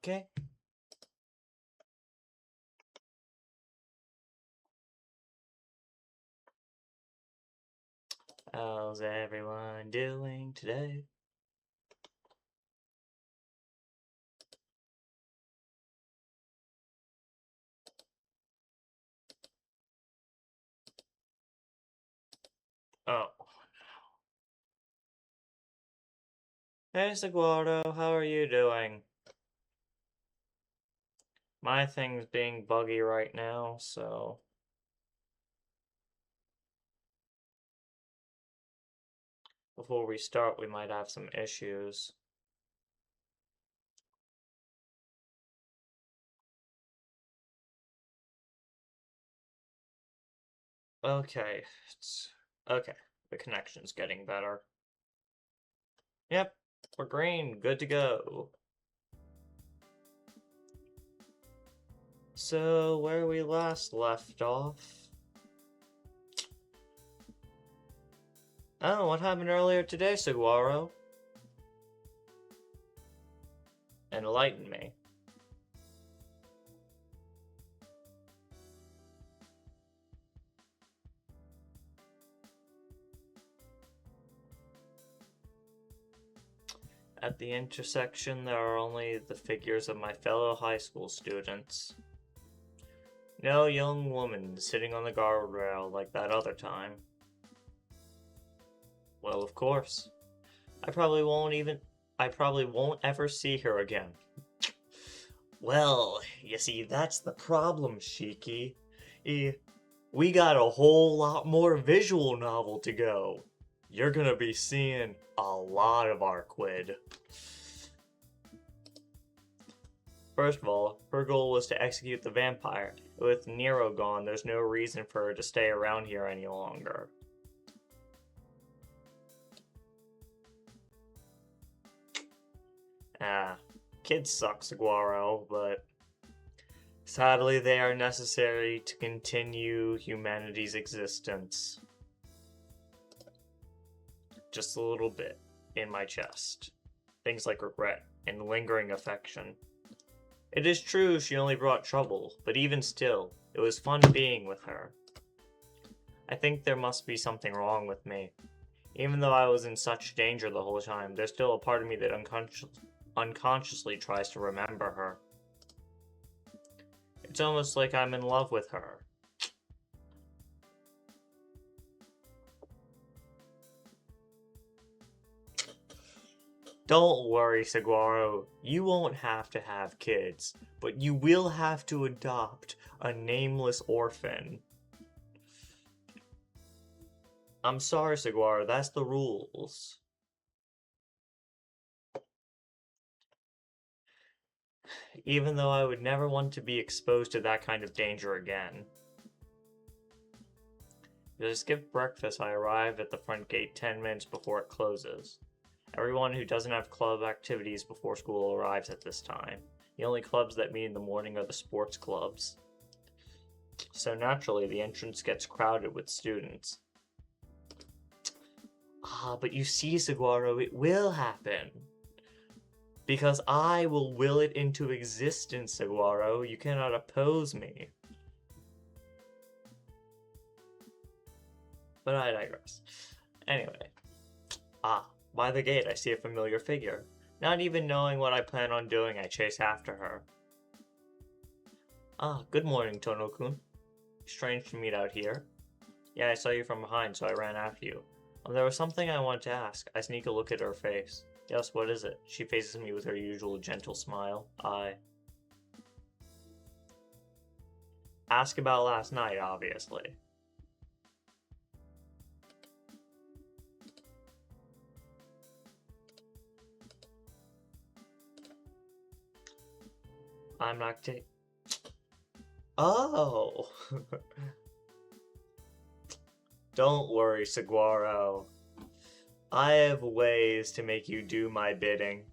Okay. How's everyone doing today? Oh. Hey, Seguardo, how are you doing? My thing's being buggy right now, so... Before we start, we might have some issues. Okay. Okay, the connection's getting better. Yep, we're green, good to go. So, where we last left off... Oh, what happened earlier today, Saguaro? Enlighten me. At the intersection, there are only the figures of my fellow high school students. No young woman sitting on the guardrail like that other time. Well, of course. I probably won't ever see her again. Well, you see, that's the problem, Shiki. We got a whole lot more visual novel to go. You're gonna be seeing a lot of Arquid. First of all, her goal was to execute the vampire. With Nero gone, there's no reason for her to stay around here any longer. Kids suck, Saguaro, but sadly they are necessary to continue humanity's existence. Just a little bit in my chest. Things like regret and lingering affection. It is true she only brought trouble, but even still, it was fun being with her. I think there must be something wrong with me. Even though I was in such danger the whole time, there's still a part of me that unconsciously tries to remember her. It's almost like I'm in love with her. Don't worry, Saguaro. You won't have to have kids, but you will have to adopt a nameless orphan. I'm sorry, Saguaro, that's the rules. Even though I would never want to be exposed to that kind of danger again. To skip breakfast, I arrive at the front gate 10 minutes before it closes. Everyone who doesn't have club activities before school arrives at this time. The only clubs that meet in the morning are the sports clubs. So naturally, the entrance gets crowded with students. But you see, Saguaro, it will happen. Because I will will it into existence, Saguaro. You cannot oppose me. But I digress. Anyway. By the gate, I see a familiar figure. Not even knowing what I plan on doing, I chase after her. Good morning, Tono-kun. Strange to meet out here. Yeah, I saw you from behind, so I ran after you. There was something I wanted to ask. I sneak a look at her face. Yes, what is it? She faces me with her usual gentle smile. Ask about last night, obviously. I'm not taking... Oh! Don't worry, Saguaro. I have ways to make you do my bidding.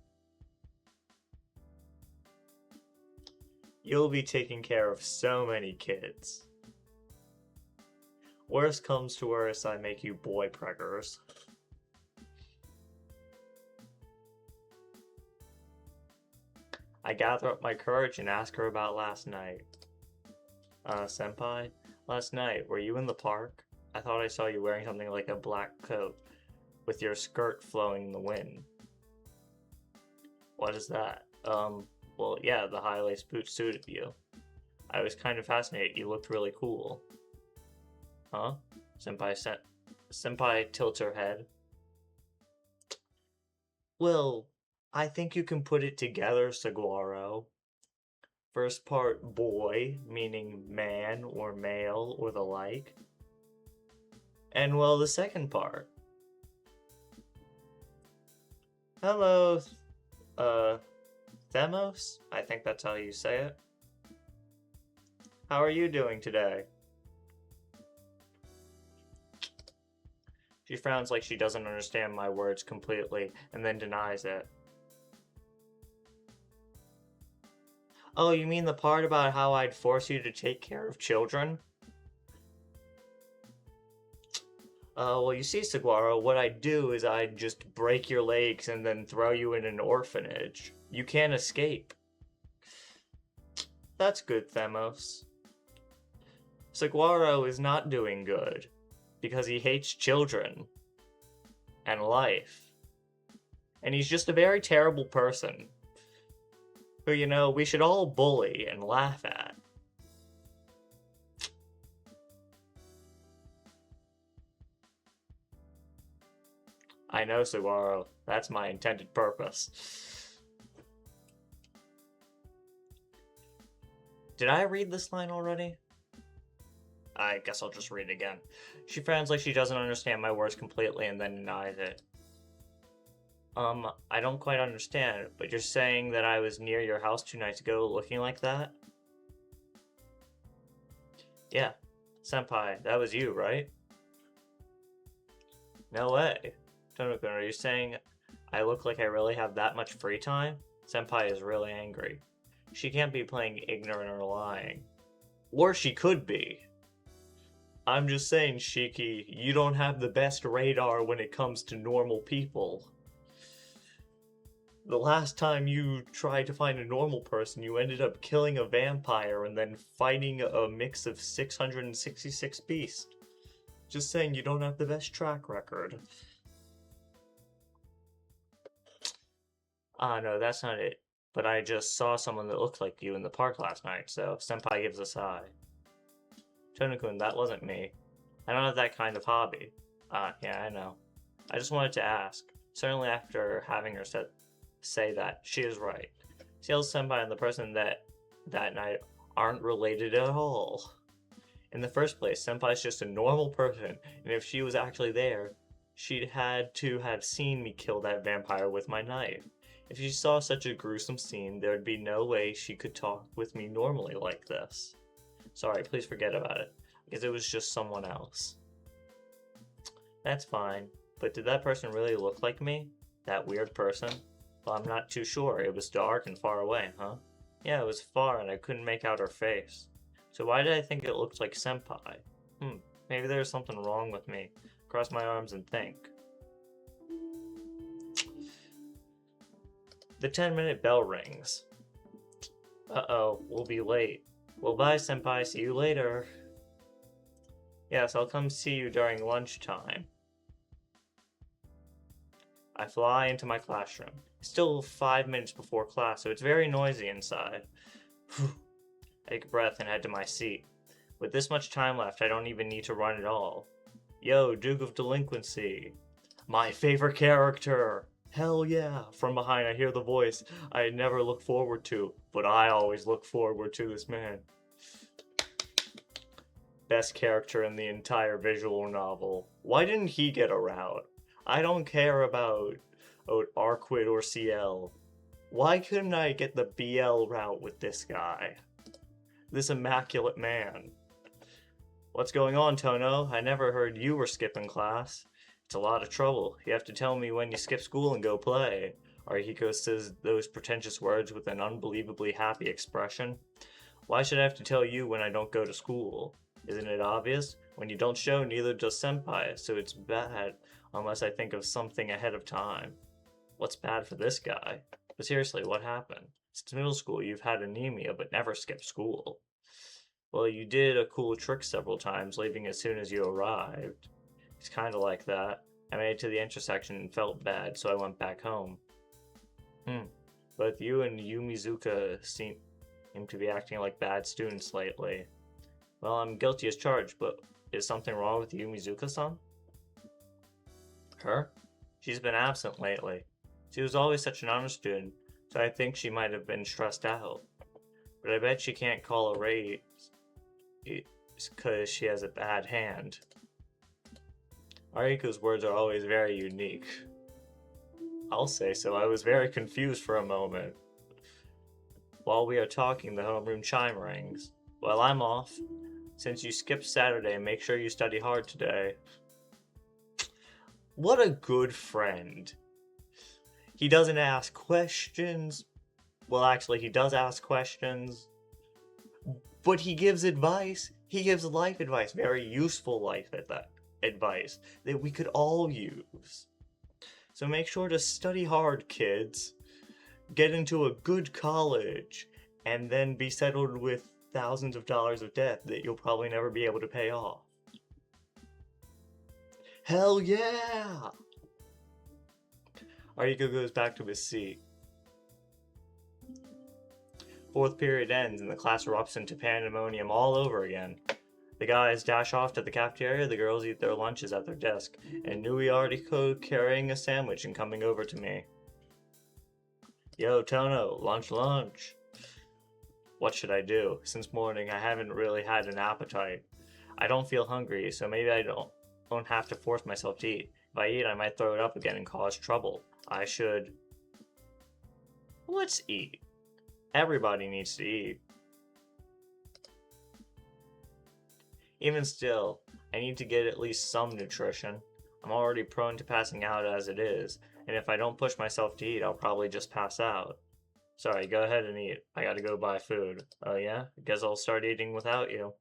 You'll be taking care of so many kids. Worst comes to worst, I make you boy preggers. I gather up my courage and ask her about last night. Senpai? Last night, were you in the park? I thought I saw you wearing something like a black coat, with your skirt flowing in the wind. What is that? Well, yeah, the high-lace boots suited you. I was kind of fascinated. You looked really cool. Huh? Senpai tilts her head. Well, I think you can put it together, Saguaro. First part, boy, meaning man or male or the like. And well, the second part. Hello, Themos? I think that's how you say it. How are you doing today? She frowns like she doesn't understand my words completely, and then denies it. Oh, you mean the part about how I'd force you to take care of children? Well, you see, Saguaro, what I'd do is I'd just break your legs and then throw you in an orphanage. You can't escape. That's good, Themos. Saguaro is not doing good, because he hates children and life. And he's just a very terrible person who, you know, we should all bully and laugh at. I know, Saguaro. That's my intended purpose. Did I read this line already? I guess I'll just read it again. She frowns like she doesn't understand my words completely and then denies it. I don't quite understand, but you're saying that I was near your house 2 nights ago looking like that? Yeah. Senpai, that was you, right? No way. Tonokun, are you saying I look like I really have that much free time? Senpai is really angry. She can't be playing ignorant or lying. Or she could be. I'm just saying, Shiki, you don't have the best radar when it comes to normal people. The last time you tried to find a normal person, you ended up killing a vampire and then fighting a mix of 666 beasts. Just saying, you don't have the best track record. No, that's not it. But I just saw someone that looked like you in the park last night, so Senpai gives a sigh. Tonokun, that wasn't me. I don't have that kind of hobby. Yeah, I know. I just wanted to ask. Certainly after having her say that, she is right. Ciel's Senpai and the person that night aren't related at all. In the first place, Senpai's just a normal person, and if she was actually there, she'd had to have seen me kill that vampire with my knife. If she saw such a gruesome scene, there'd be no way she could talk with me normally like this. Sorry, please forget about it, because it was just someone else. That's fine, but did that person really look like me? That weird person? Well, I'm not too sure. It was dark and far away, huh? Yeah, it was far and I couldn't make out her face. So why did I think it looked like Senpai? Maybe there's something wrong with me. Cross my arms and think. The 10-minute bell rings. Uh-oh, we'll be late. Well, bye, Senpai. See you later. Yes, I'll come see you during lunchtime. I fly into my classroom. It's still 5 minutes before class, so it's very noisy inside. I take a breath and head to my seat. With this much time left, I don't even need to run at all. Yo, Duke of Delinquency. My favorite character! Hell yeah! From behind I hear the voice I never look forward to, but I always look forward to this man. Best character in the entire visual novel. Why didn't he get a route? I don't care about Arquid or CL. Why couldn't I get the BL route with this guy? This immaculate man. What's going on, Tono? I never heard you were skipping class. It's a lot of trouble. You have to tell me when you skip school and go play. Arihiko says those pretentious words with an unbelievably happy expression. Why should I have to tell you when I don't go to school? Isn't it obvious? When you don't show, neither does Senpai, so it's bad unless I think of something ahead of time. What's bad for this guy? But seriously, what happened? Since middle school, you've had anemia but never skipped school. Well, you did a cool trick several times, leaving as soon as you arrived. It's kind of like that. I made it to the intersection and felt bad, so I went back home. Both you and Yumizuka seem to be acting like bad students lately. Well, I'm guilty as charged, but is something wrong with Yumizuka-san? Her? She's been absent lately. She was always such an honor student, so I think she might have been stressed out. But I bet she can't call a raise because she has a bad hand. Ariko's words are always very unique. I'll say so. I was very confused for a moment. While we are talking, the homeroom chime rings. Well, I'm off. Since you skipped Saturday, make sure you study hard today. What a good friend. He doesn't ask questions. Well, actually, he does ask questions. But he gives advice. He gives life advice. Very useful life advice that we could all use. So make sure to study hard, kids. Get into a good college. And then be settled with thousands of dollars of debt that you'll probably never be able to pay off. Hell yeah! Ariko goes back to his seat. Fourth period ends and the class erupts into pandemonium all over again. The guys dash off to the cafeteria, the girls eat their lunches at their desk, and Nui Ariko carrying a sandwich and coming over to me. Yo, Tono, lunch. What should I do? Since morning, I haven't really had an appetite. I don't feel hungry, so maybe I don't have to force myself to eat. If I eat, I might throw it up again and cause trouble. I should... Let's eat. Everybody needs to eat. Even still, I need to get at least some nutrition. I'm already prone to passing out as it is, and if I don't push myself to eat, I'll probably just pass out. Sorry, go ahead and eat. I gotta go buy food. Oh yeah? Guess I'll start eating without you.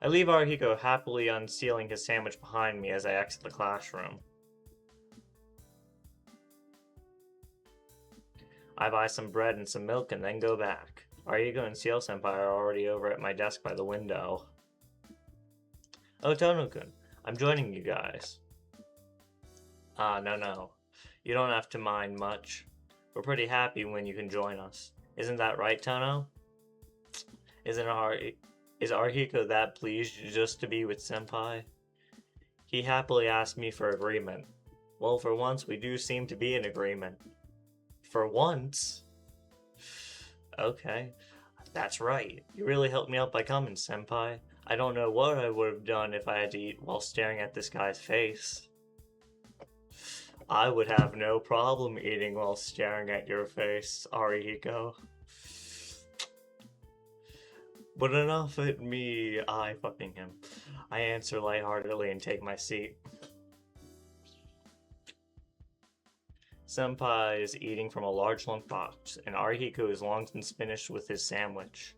I leave Arihiko happily unsealing his sandwich behind me as I exit the classroom. I buy some bread and some milk and then go back. Arihiko and Ciel Senpai are already over at my desk by the window. Oh, Tono-kun, I'm joining you guys. No. You don't have to mind much. We're pretty happy when you can join us. Isn't that right, Tono? Is Arihiko that pleased just to be with Senpai? He happily asked me for agreement. Well, for once, we do seem to be in agreement. For once? Okay, that's right. You really helped me out by coming, Senpai. I don't know what I would have done if I had to eat while staring at this guy's face. I would have no problem eating while staring at your face, Arihiko. But enough at me, I fucking him. I answer lightheartedly and take my seat. Senpai is eating from a large lunchbox, and Arihiko is long since finished with his sandwich.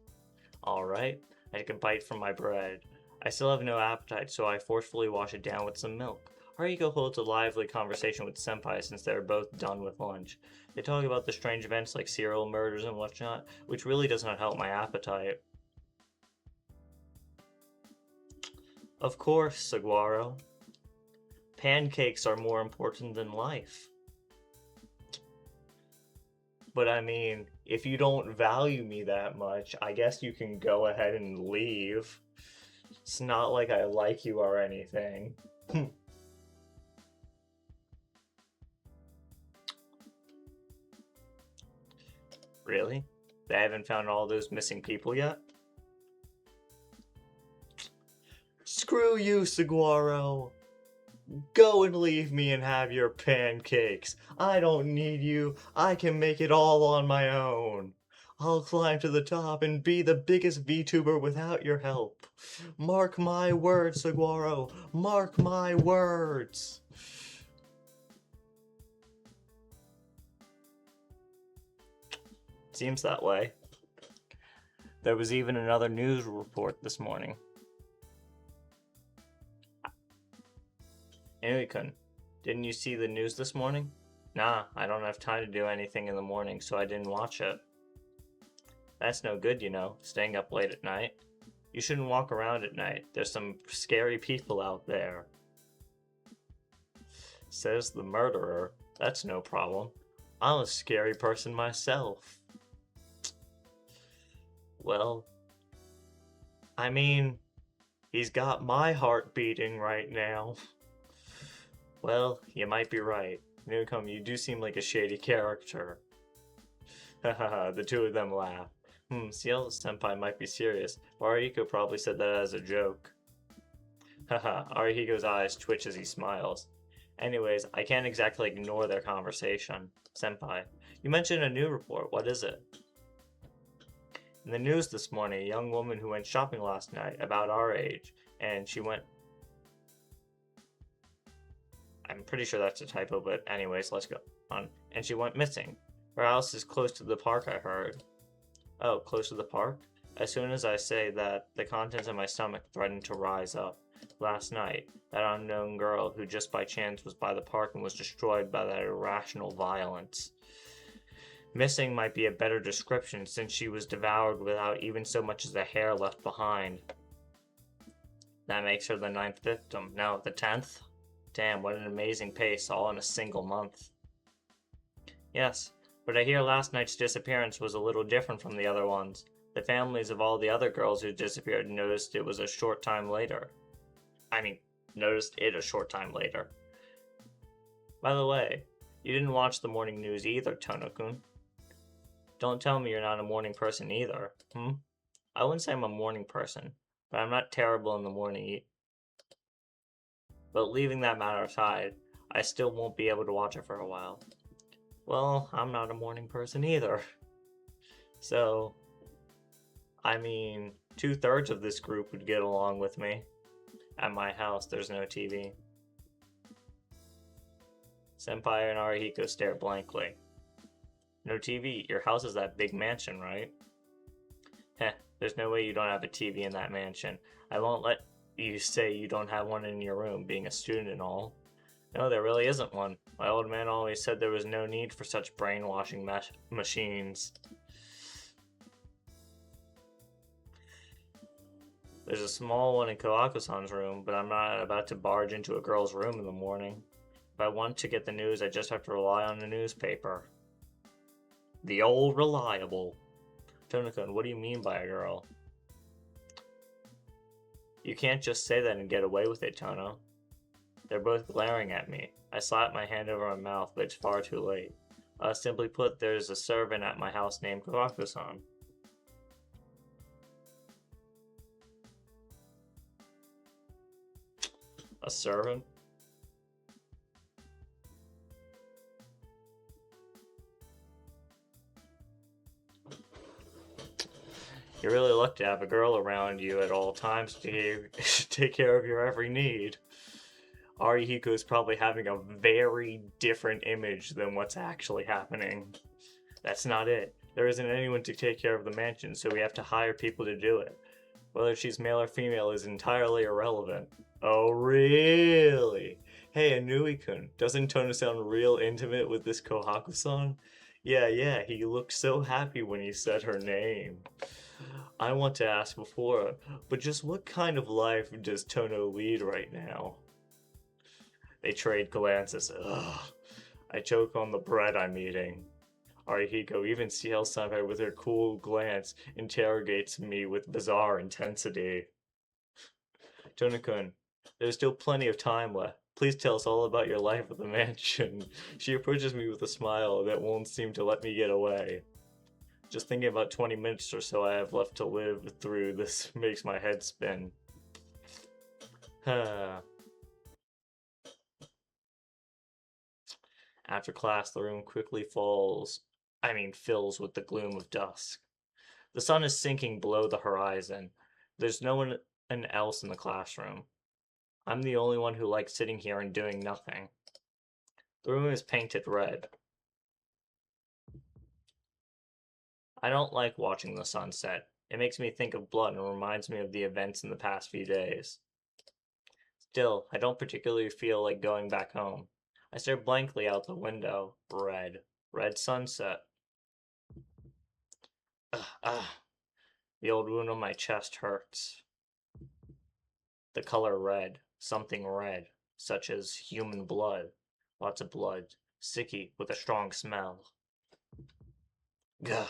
Alright, I take a bite from my bread. I still have no appetite, so I forcefully wash it down with some milk. Arihiko holds a lively conversation with Senpai since they are both done with lunch. They talk about the strange events like serial murders and whatnot, which really does not help my appetite. Of course, Saguaro. Pancakes are more important than life. But I mean, if you don't value me that much, I guess you can go ahead and leave. It's not like I like you or anything. Really? They haven't found all those missing people yet? Screw you, Saguaro! Go and leave me and have your pancakes. I don't need you. I can make it all on my own. I'll climb to the top and be the biggest VTuber without your help. Mark my words, Saguaro. Mark my words. Seems that way. There was even another news report this morning. Inui-kun, didn't you see the news this morning? Nah, I don't have time to do anything in the morning, so I didn't watch it. That's no good, staying up late at night. You shouldn't walk around at night. There's some scary people out there. Says the murderer. That's no problem. I'm a scary person myself. Well, I mean, he's got my heart beating right now. Well, you might be right. Newcomb, you do seem like a shady character. Hahaha, the two of them laugh. Ciel Senpai might be serious. Arihiko probably said that as a joke. Haha, Arihiko's eyes twitch as he smiles. Anyways, I can't exactly ignore their conversation. Senpai, you mentioned a new report. What is it? In the news this morning, a young woman who went shopping last night, about our age, and she went... I'm pretty sure that's a typo, but anyways, let's go on. And she went missing. Her house is close to the park, I heard. Oh, close to the park? As soon as I say that, the contents of my stomach threatened to rise up. Last night, that unknown girl who just by chance was by the park and was destroyed by that irrational violence. Missing might be a better description since she was devoured without even so much as a hair left behind. That makes her the 9th victim. No, the 10th? Damn, what an amazing pace, all in a single month. Yes, but I hear last night's disappearance was a little different from the other ones. The families of all the other girls who disappeared noticed it a short time later. By the way, you didn't watch the morning news either, Tono-kun. Don't tell me you're not a morning person either, I wouldn't say I'm a morning person, but I'm not terrible in the morning. But leaving that matter aside, I still won't be able to watch it for a while. Well, I'm not a morning person either. So, 2/3 of this group would get along with me. At my house, there's no TV. Senpai and Arihiko stare blankly. No TV? Your house is that big mansion, right? Heh, there's no way you don't have a TV in that mansion. I won't let you say you don't have one in your room, being a student and all. No, there really isn't one. My old man always said there was no need for such brainwashing machines. There's a small one in Kawako-san's room, but I'm not about to barge into a girl's room in the morning. If I want to get the news, I just have to rely on the newspaper. The old reliable. Tono-kun, what do you mean by a girl? You can't just say that and get away with it, Tono. They're both glaring at me. I slap my hand over my mouth, but it's far too late. Simply put, there's a servant at my house named Kawako-san. A servant? You're really lucky to have a girl around you at all times to take care of your every need. Arihiko is probably having a very different image than what's actually happening. That's not it. There isn't anyone to take care of the mansion, so we have to hire people to do it. Whether she's male or female is entirely irrelevant. Oh, really? Hey, Anui-kun, doesn't Tono sound real intimate with this Kohaku-san? Yeah, he looked so happy when he said her name. I want to ask before, but just what kind of life does Tono lead right now? They trade glances. Ugh. I choke on the bread I'm eating. Arihiko, even Ciel-senpai with her cool glance, interrogates me with bizarre intensity. Tono-kun, there's still plenty of time left. Please tell us all about your life at the mansion. She approaches me with a smile that won't seem to let me get away. Just thinking about 20 minutes or so I have left to live through this makes my head spin. After class, the room quickly fills with the gloom of dusk. The sun is sinking below the horizon. There's no one else in the classroom. I'm the only one who likes sitting here and doing nothing. The room is painted red. I don't like watching the sunset. It makes me think of blood and reminds me of the events in the past few days. Still, I don't particularly feel like going back home. I stare blankly out the window. Red. Red sunset. Ugh. The old wound on my chest hurts. The color red. Something red. Such as human blood. Lots of blood. Sticky, with a strong smell. Gah.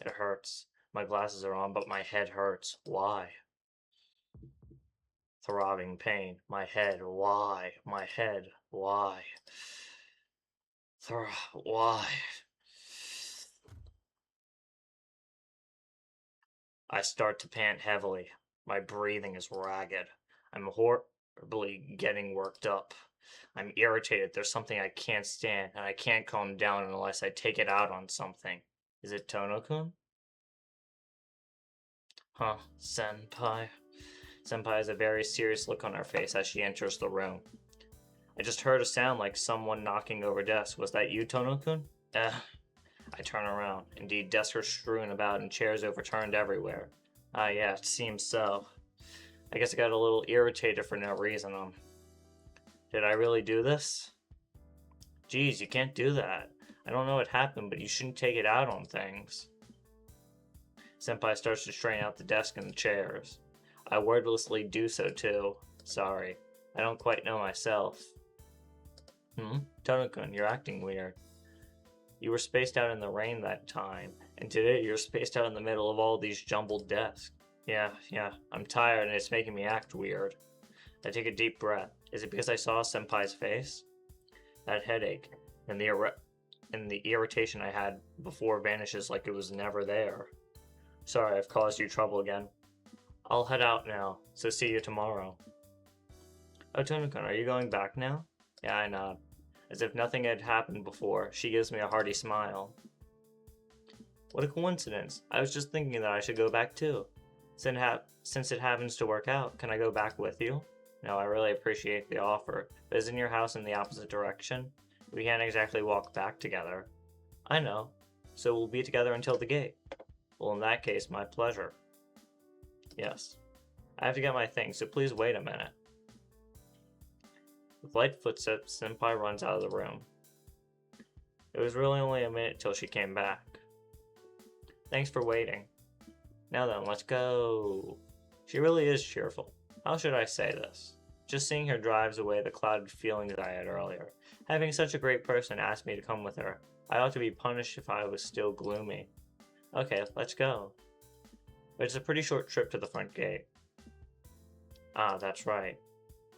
It hurts. My glasses are on, but my head hurts. Why? Throbbing pain. My head. Why? My head. Why? Why? I start to pant heavily. My breathing is ragged. I'm horribly getting worked up. I'm irritated. There's something I can't stand, and I can't calm down unless I take it out on something. Is it Tono-kun? Huh, Senpai? Senpai has a very serious look on her face as she enters the room. I just heard a sound like someone knocking over desks. Was that you, Tono-kun? I turn around. Indeed, desks are strewn about and chairs overturned everywhere. Ah, yeah, it seems so. I guess I got a little irritated for no reason. Did I really do this? Geez, you can't do that. I don't know what happened, but you shouldn't take it out on things. Senpai starts to straighten out the desk and the chairs. I wordlessly do so too. Sorry. I don't quite know myself. Tono-kun, you're acting weird. You were spaced out in the rain that time, and today you're spaced out in the middle of all these jumbled desks. Yeah, I'm tired and it's making me act weird. I take a deep breath. Is it because I saw Senpai's face? That headache and the irritation I had before vanishes like it was never there. Sorry, I've caused you trouble again. I'll head out now, so see you tomorrow. Oh, Tono-kun, are you going back now? Yeah, I nod. As if nothing had happened before, she gives me a hearty smile. What a coincidence. I was just thinking that I should go back too. Since it happens to work out, can I go back with you? No, I really appreciate the offer, but isn't your house in the opposite direction? We can't exactly walk back together. I know, so we'll be together until the gate. Well, in that case, my pleasure. Yes. I have to get my things, so please wait a minute. With light footsteps, Senpai runs out of the room. It was really only a minute till she came back. Thanks for waiting. Now then, let's go. She really is cheerful. How should I say this? Just seeing her drives away the clouded feelings I had earlier. Having such a great person ask me to come with her, I ought to be punished if I was still gloomy. Okay, let's go. But it's a pretty short trip to the front gate. Ah, that's right.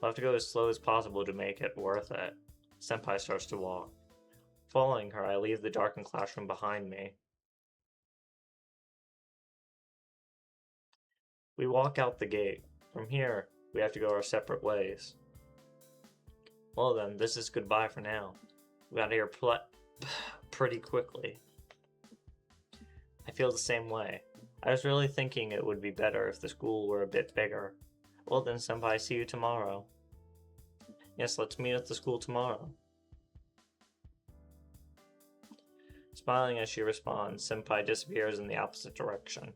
I'll have to go as slow as possible to make it worth it. Senpai starts to walk. Following her, I leave the darkened classroom behind me. We walk out the gate. From here, we have to go our separate ways. Well then, this is goodbye for now. We got here pretty quickly. I feel the same way. I was really thinking it would be better if the school were a bit bigger. Well then, Senpai, see you tomorrow. Yes, let's meet at the school tomorrow. Smiling as she responds, Senpai disappears in the opposite direction.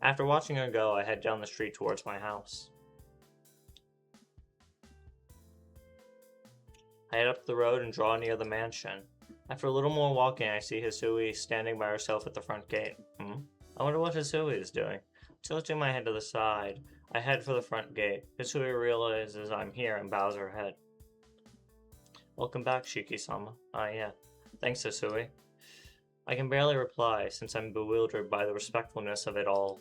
After watching her go, I head down the street towards my house. I head up the road and draw near the mansion. After a little more walking, I see Hisui standing by herself at the front gate. I wonder what Hisui is doing. Tilting my head to the side, I head for the front gate. Hisui realizes I'm here and bows her head. Welcome back, Shiki-sama. Ah, yeah. Thanks, Hisui. I can barely reply, since I'm bewildered by the respectfulness of it all.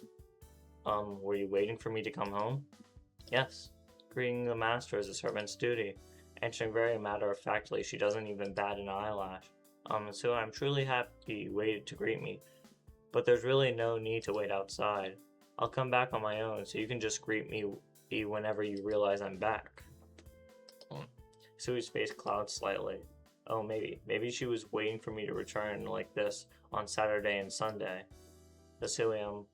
Were you waiting for me to come home? Yes. Greeting the master is a servant's duty. Answering very matter-of-factly, she doesn't even bat an eyelash. So I'm truly happy you waited to greet me, but there's really no need to wait outside. I'll come back on my own, so you can just greet me whenever you realize I'm back. Sui's face clouds slightly. Oh, maybe she was waiting for me to return like this on Saturday and Sunday. Vasilium,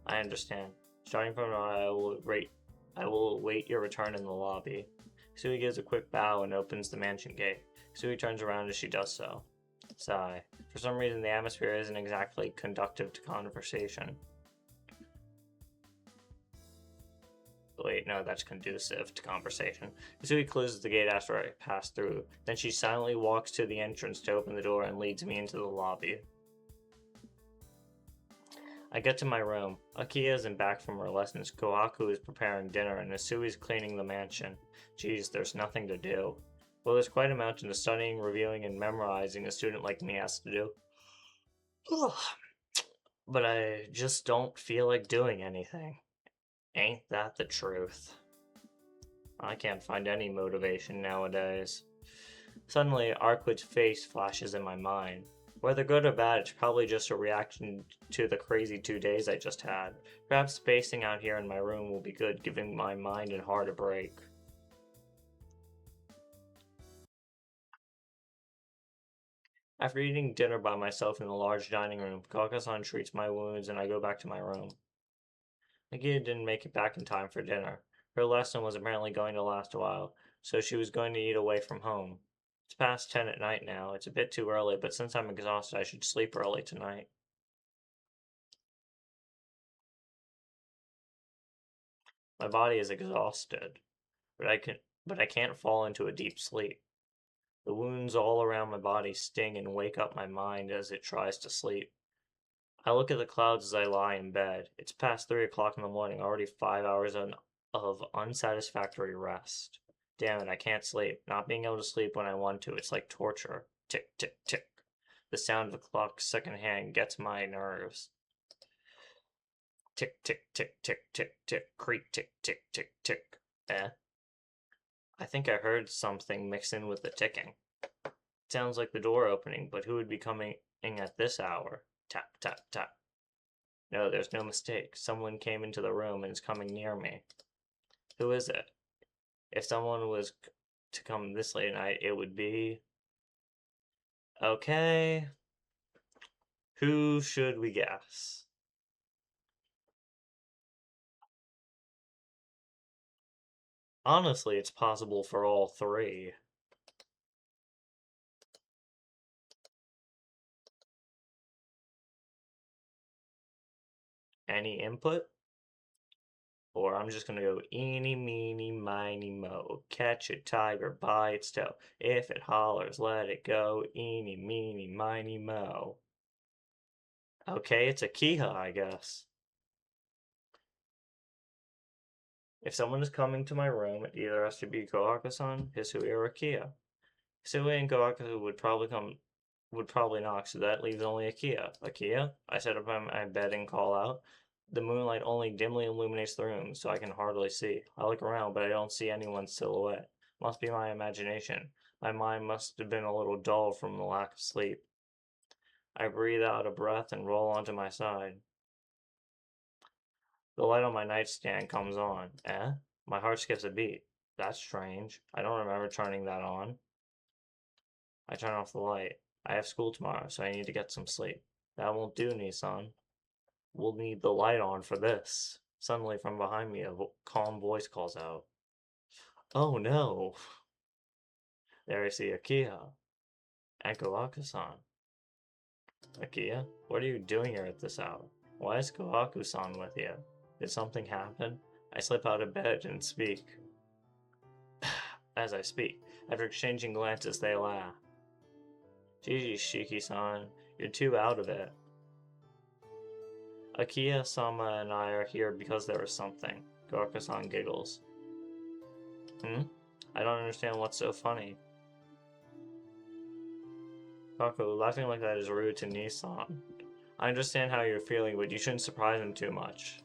I understand. Starting from now, I will await your return in the lobby. Sui gives a quick bow and opens the mansion gate. Sui turns around as she does so. Sigh. For some reason, the atmosphere isn't exactly conducive to conversation. Wait, no, that's conducive to conversation. Kasui closes the gate after I pass through. Then she silently walks to the entrance to open the door and leads me into the lobby. I get to my room. Akia isn't back from her lessons. Kohaku is preparing dinner, and Asui's cleaning the mansion. Geez, there's nothing to do. Well, there's quite a mountain of studying, reviewing, and memorizing a student like me has to do. But I just don't feel like doing anything. Ain't that the truth? I can't find any motivation nowadays. Suddenly, Arkwood's face flashes in my mind. Whether good or bad, it's probably just a reaction to the crazy 2 days I just had. Perhaps spacing out here in my room will be good, giving my mind and heart a break. After eating dinner by myself in the large dining room, Kakasan treats my wounds and I go back to my room. Nagia didn't make it back in time for dinner. Her lesson was apparently going to last a while, so she was going to eat away from home. It's past 10 at night now. It's a bit too early, but since I'm exhausted, I should sleep early tonight. My body is exhausted, but I can't fall into a deep sleep. The wounds all around my body sting and wake up my mind as it tries to sleep. I look at the clouds as I lie in bed. It's past 3 o'clock in the morning, already 5 hours of unsatisfactory rest. Damn it, I can't sleep. Not being able to sleep when I want to, it's like torture. Tick, tick, tick. The sound of the clock's second hand gets my nerves. Tick, tick, tick, tick, tick, tick, creak, tick, tick, tick, tick. I think I heard something mix in with the ticking. It sounds like the door opening, but who would be coming in at this hour? Tap, tap, tap. No, there's no mistake. Someone came into the room and is coming near me. Who is it? If someone was to come this late at night, it would be... Okay. Who should we guess? Honestly, it's possible for all three. Any input? Or I'm just gonna go eeny, meeny, miny, mo. Catch a tiger by its toe. If it hollers, let it go. Eeny, meeny, miny, mo. Okay, it's a Kiha, I guess. If someone is coming to my room, it either has to be Kohaku-san, Hisui, or Akia. Hisui and Kohaku would probably knock, so that leaves only Akia. Akia? I sit up on my bed and call out. The moonlight only dimly illuminates the room, so I can hardly see. I look around, but I don't see anyone's silhouette. Must be my imagination. My mind must have been a little dull from the lack of sleep. I breathe out a breath and roll onto my side. The light on my nightstand comes on. My heart skips a beat. That's strange. I don't remember turning that on. I turn off the light. I have school tomorrow, so I need to get some sleep. That won't do, Nissan. We'll need the light on for this. Suddenly, from behind me, a calm voice calls out. Oh no! There I see Akia. And Kohaku-san. Akia, what are you doing here at this hour? Why is Kohaku-san with you? Did something happen? I slip out of bed and speak. As I speak, after exchanging glances, they laugh. Gigi, Shiki-san, you're too out of it. Akia-sama and I are here because there is something. Kohaku-san giggles. I don't understand what's so funny. Kohaku, laughing like that is rude to Nissan. I understand how you're feeling, but you shouldn't surprise him too much.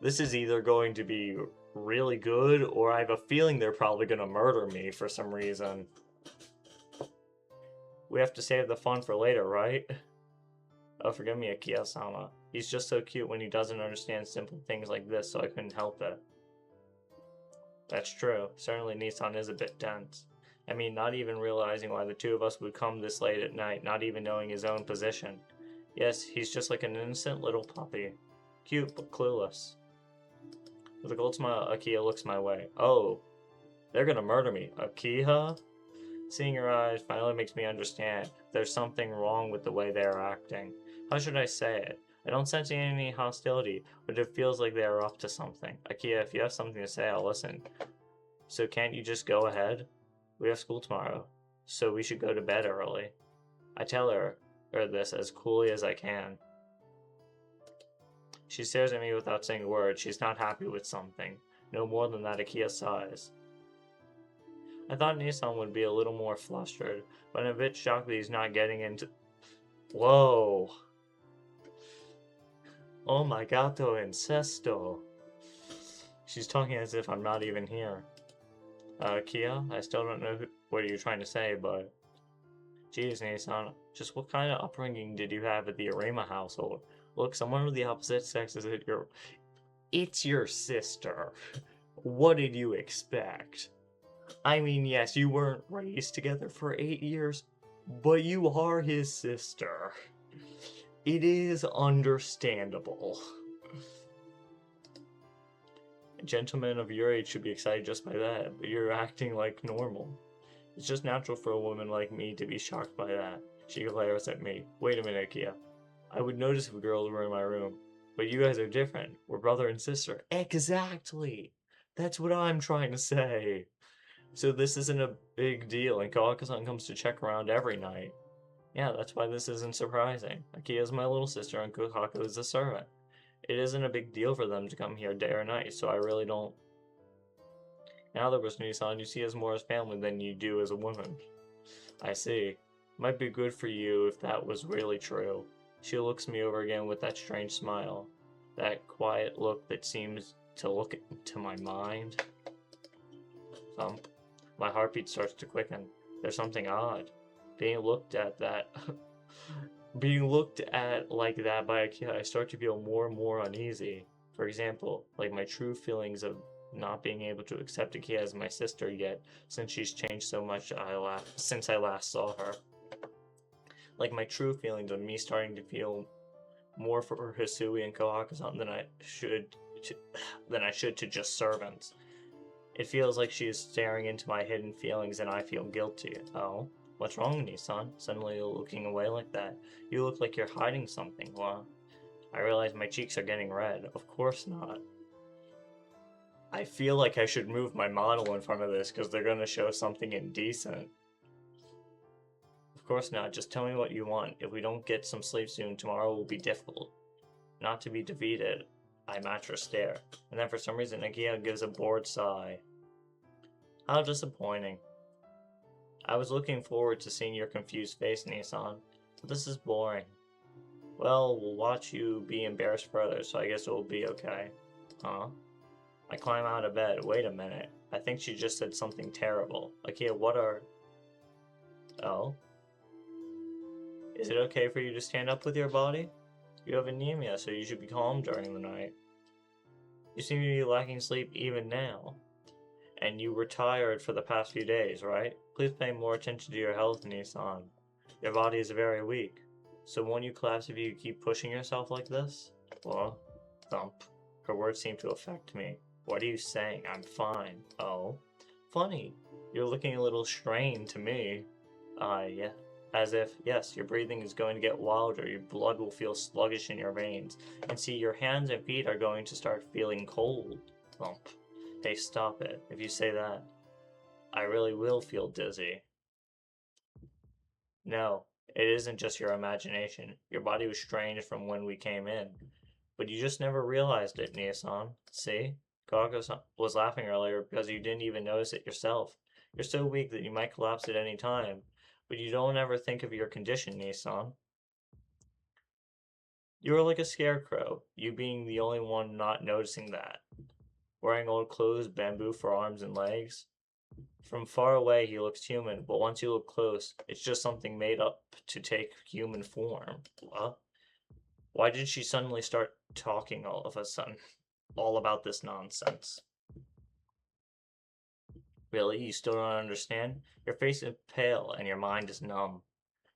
This is either going to be really good, or I have a feeling they're probably going to murder me for some reason. We have to save the fun for later, right? Oh, forgive me, Akia-sama. He's just so cute when he doesn't understand simple things like this, so I couldn't help it. That's true. Certainly Nissan is a bit dense. I mean, not even realizing why the two of us would come this late at night, not even knowing his own position. Yes, he's just like an innocent little puppy. Cute, but clueless. With a cold smile, Akia looks my way. Oh, they're gonna murder me. Akia? Seeing her eyes finally makes me understand there's something wrong with the way they are acting. How should I say it? I don't sense any hostility, but it feels like they are up to something. Akia, if you have something to say, I'll listen. So can't you just go ahead? We have school tomorrow, so we should go to bed early. I tell her this as coolly as I can. She stares at me without saying a word. She's not happy with something. No more than that, Akia sighs. I thought Nissan would be a little more flustered, but I'm a bit shocked that he's not getting into... Whoa! Oh my gato incesto. She's talking as if I'm not even here. Kia, I still don't know what you're trying to say, but... Geez, Nissan, just what kind of upbringing did you have at the Arima household? Look, someone of the opposite sex is at your... It's your sister. What did you expect? I mean, yes, you weren't raised together for 8 years, but you are his sister. It is understandable. Gentlemen of your age should be excited just by that, but you're acting like normal. It's just natural for a woman like me to be shocked by that. She glares at me. Wait a minute, Kia. I would notice if girls were in my room, but you guys are different. We're brother and sister. Exactly! That's what I'm trying to say. So this isn't a big deal, and Kawaka-san comes to check around every night. Yeah, that's why this isn't surprising. Akia is my little sister, and Kawaka is a servant. It isn't a big deal for them to come here day or night, so I really don't... Now that we're Nissan, you see us more as family than you do as a woman. I see. Might be good for you if that was really true. She looks me over again with that strange smile. That quiet look that seems to look into my mind. Thump. My heartbeat starts to quicken. There's something odd. Being looked at like that by a kid, I start to feel more and more uneasy. For example, like my true feelings of not being able to accept Akia as my sister yet, since she's changed so much since I last saw her. Like my true feelings of me starting to feel more for Hisui and Kawaka-san than I should to just servants. It feels like she is staring into my hidden feelings and I feel guilty. Oh? What's wrong, Nissan? Suddenly looking away like that. You look like you're hiding something. Well, I realize my cheeks are getting red. Of course not. I feel like I should move my model in front of this because they're going to show something indecent. Of course not. Just tell me what you want. If we don't get some sleep soon, tomorrow will be difficult. Not to be defeated. I match her stare. And then for some reason, Akia gives a bored sigh. How disappointing. I was looking forward to seeing your confused face, Nissan. But this is boring. Well, we'll watch you be embarrassed further, so I guess it will be okay. Huh? I climb out of bed. Wait a minute. I think she just said something terrible. Akia, what are... Oh? Is it okay for you to stand up with your body? You have anemia, so you should be calm during the night. You seem to be lacking sleep even now. And you were tired for the past few days, right? Please pay more attention to your health, Nissan. Your body is very weak. So won't you collapse if you keep pushing yourself like this? Well, thump. Her words seem to affect me. What are you saying? I'm fine. Oh? Funny. You're looking a little strained to me. Yeah. As if, yes, your breathing is going to get wilder, your blood will feel sluggish in your veins, and see, your hands and feet are going to start feeling cold. Thump. Hey, stop it. If you say that, I really will feel dizzy. No, it isn't just your imagination. Your body was strained from when we came in. But you just never realized it, Nia-san. See? Kawako was laughing earlier because you didn't even notice it yourself. You're so weak that you might collapse at any time. But you don't ever think of your condition, Nia-san. You are like a scarecrow, you being the only one not noticing that. Wearing old clothes, bamboo for arms and legs. From far away, he looks human, but once you look close, it's just something made up to take human form. What? Why did she suddenly start talking all of a sudden? All about this nonsense. Really? You still don't understand? Your face is pale and your mind is numb.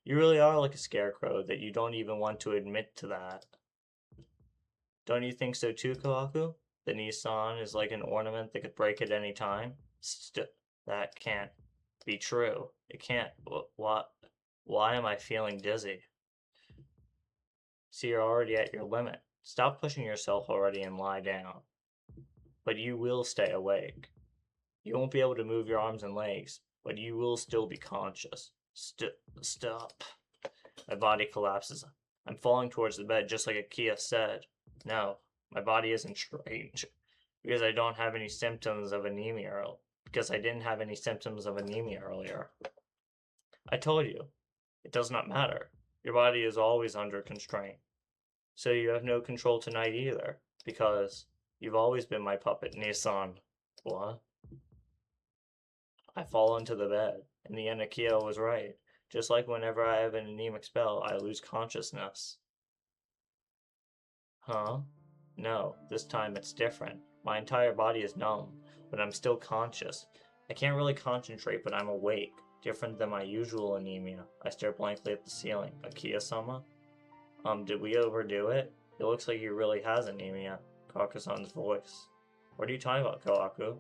You really are like a scarecrow that you don't even want to admit to that. Don't you think so too, Kawaku? The Nissan is like an ornament that could break at any time? That can't be true. It can't. What? Why am I feeling dizzy? So you're already at your limit. Stop pushing yourself already and lie down. But you will stay awake. You won't be able to move your arms and legs, but you will still be conscious. Stop. My body collapses. I'm falling towards the bed just like Akia said. No, my body isn't strange. Because I don't have any symptoms of anemia. Because I didn't have any symptoms of anemia earlier. I told you, it does not matter. Your body is always under constraint. So you have no control tonight either. Because you've always been my puppet, Nissan. What? I fall into the bed. In the end, Akia was right. Just like whenever I have an anemic spell, I lose consciousness. Huh? No, this time it's different. My entire body is numb, but I'm still conscious. I can't really concentrate, but I'm awake. Different than my usual anemia. I stare blankly at the ceiling. Akia-sama? Did we overdo it? It looks like he really has anemia. Kawaku-san's voice. What are you talking about, Kawaku?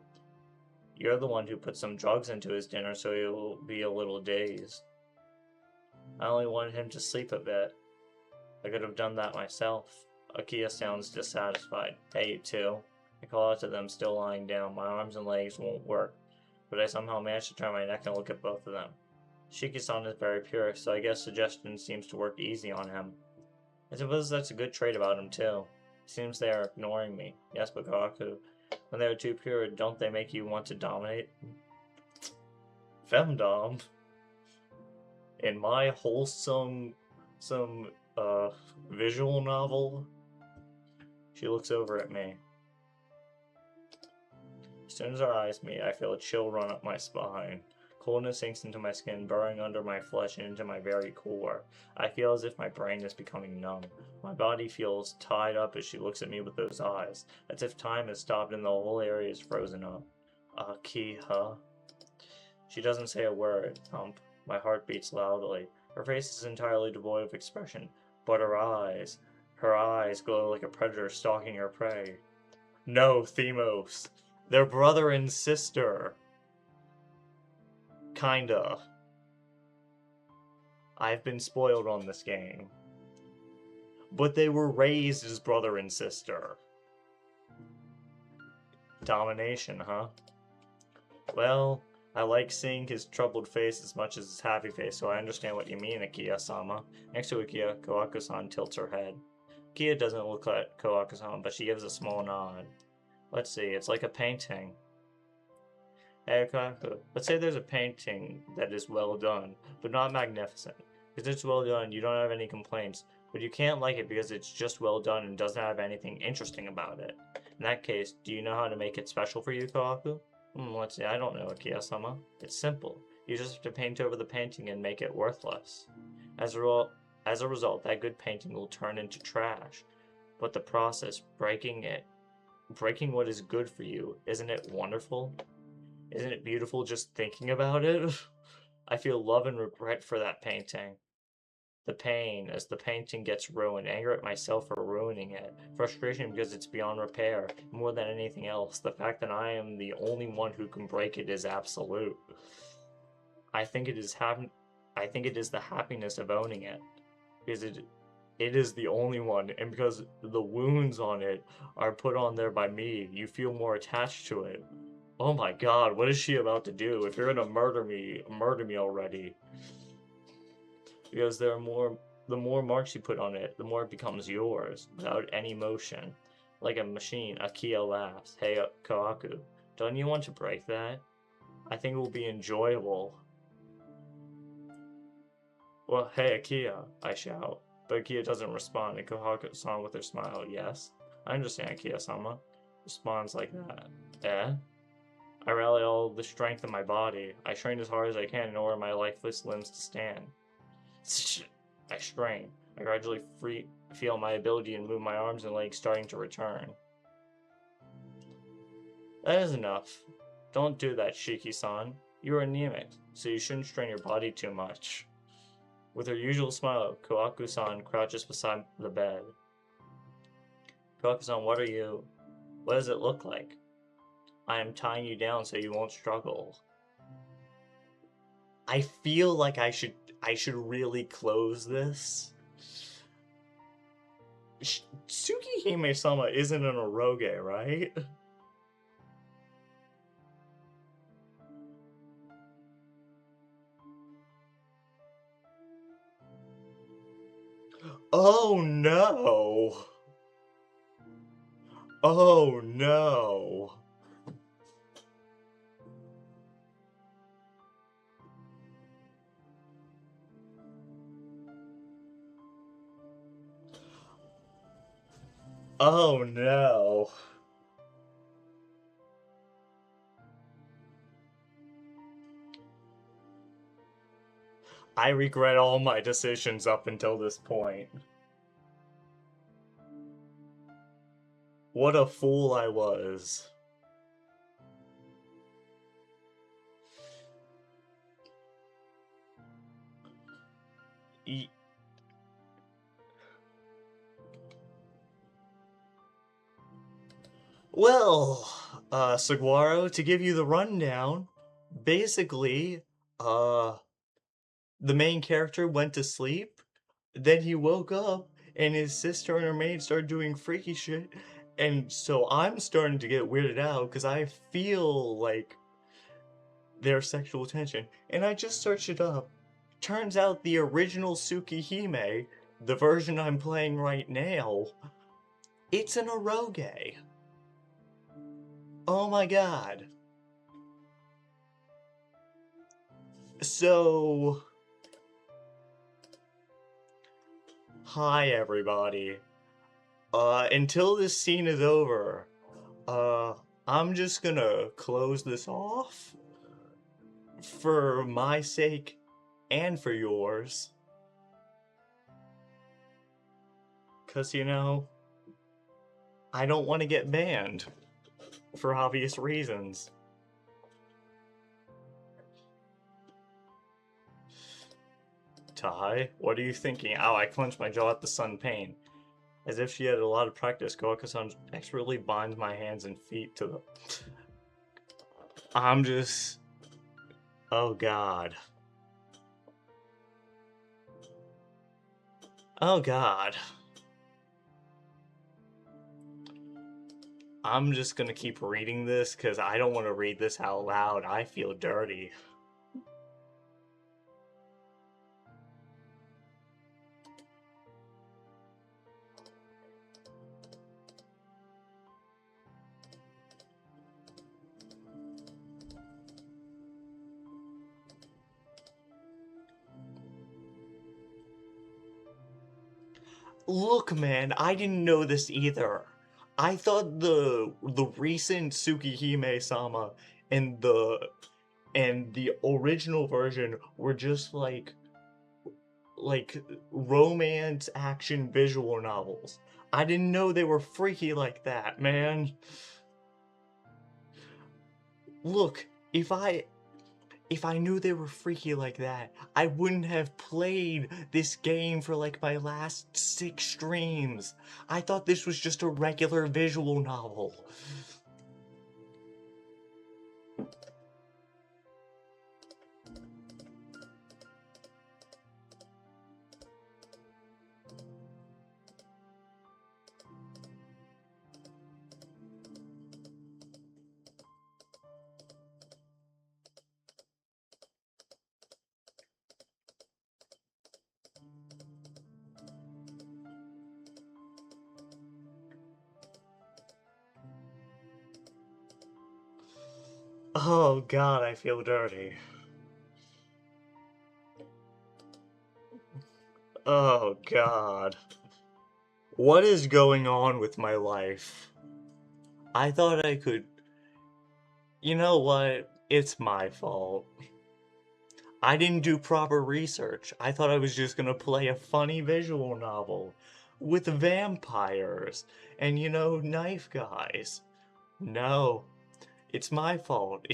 You're the one who put some drugs into his dinner so he'll be a little dazed. I only wanted him to sleep a bit. I could have done that myself. Akia sounds dissatisfied. Hey, you two. I call out to them, still lying down. My arms and legs won't work, but I somehow manage to turn my neck and look at both of them. Shiki-san is very pure, so I guess suggestion seems to work easy on him. I suppose that's a good trait about him, too. It seems they are ignoring me. Yes, but Kawaku, when they are too pure, don't they make you want to dominate? Femdom? In my wholesome, visual novel? She looks over at me. As soon as our eyes meet, I feel a chill run up my spine. Coldness sinks into my skin, burrowing under my flesh and into my very core. I feel as if my brain is becoming numb. My body feels tied up as she looks at me with those eyes, as if time has stopped and the whole area is frozen up. Akiha. She doesn't say a word. My heart beats loudly. Her face is entirely devoid of expression, but her eyes glow like a predator stalking her prey. No, Themos. They're brother and sister. Kinda. I've been spoiled on this game. But they were raised as brother and sister. Domination, huh? Well, I like seeing his troubled face as much as his happy face, so I understand what you mean, Akia-sama. Next to Akia, Kawaku-san tilts her head. Akia doesn't look at Kawaku-san, but she gives a small nod. Let's see, it's like a painting. Hey, Kawaku, let's say there's a painting that is well done, but not magnificent. Because it's well done, you don't have any complaints, but you can't like it because it's just well done and doesn't have anything interesting about it. In that case, do you know how to make it special for you, Kawaku? Let's see, I don't know, Akia-sama. It's simple. You just have to paint over the painting and make it worthless. As a result, that good painting will turn into trash. But the process, breaking what is good for you, isn't it wonderful? Isn't it beautiful just thinking about it? I feel love and regret for that painting. The pain as the painting gets ruined, anger at myself for ruining it, frustration because it's beyond repair. More than anything else, the fact that I am the only one who can break it is absolute. I think it is the happiness of owning it, because it is the only one, and because the wounds on it are put on there by me, you feel more attached to it. Oh my god, what is she about to do? If you're gonna murder me already. Because the more marks you put on it, the more it becomes yours, without any motion. Like a machine, Akia laughs. Hey, Kawaku, don't you want to break that? I think it will be enjoyable. Well, hey, Akia, I shout. But Akia doesn't respond, and Kawaku-san with her smile, yes? I understand, Akia-sama. Responds like that. Eh? I rally all the strength in my body. I strain as hard as I can in order for my lifeless limbs to stand. I strain. I gradually feel my ability to move my arms and legs starting to return. That is enough. Don't do that, Shiki-san. You are anemic, so you shouldn't strain your body too much. With her usual smile, Kawaku-san crouches beside the bed. Kawaku-san, what does it look like? I am tying you down so you won't struggle. I feel like I should really close this. Tsukihime-sama isn't an eroge, right? Oh no! Oh no! Oh no! I regret all my decisions up until this point. What a fool I was. E well, Saguaro, to give you the rundown, basically, uh, the main character went to sleep, then he woke up, and his sister and her maid started doing freaky shit, and so I'm starting to get weirded out because I feel like there's sexual tension, and I just searched it up. Turns out the original Tsukihime, the version I'm playing right now, it's an eroge. Oh my god. So, hi everybody. Until this scene is over, I'm just gonna close this off for my sake and for yours. 'Cause, you know, I don't want to get banned for obvious reasons. Tai, what are you thinking? Ow, I clenched my jaw at the sun pain. As if she had a lot of practice, Goaka-san expertly binds my hands and feet to the... I'm just... Oh god. Oh god. I'm just gonna keep reading this because I don't want to read this out loud. I feel dirty. Look, man, I didn't know this either. I thought the recent Tsukihime-sama and the original version were just like romance action visual novels. I didn't know they were freaky like that, man. Look, if I knew they were freaky like that, I wouldn't have played this game for like my last 6 streams. I thought this was just a regular visual novel. Oh god, I feel dirty. Oh god. What is going on with my life? I thought I could... You know what? It's my fault. I didn't do proper research. I thought I was just gonna play a funny visual novel with vampires and, you know, knife guys. No, it's my fault.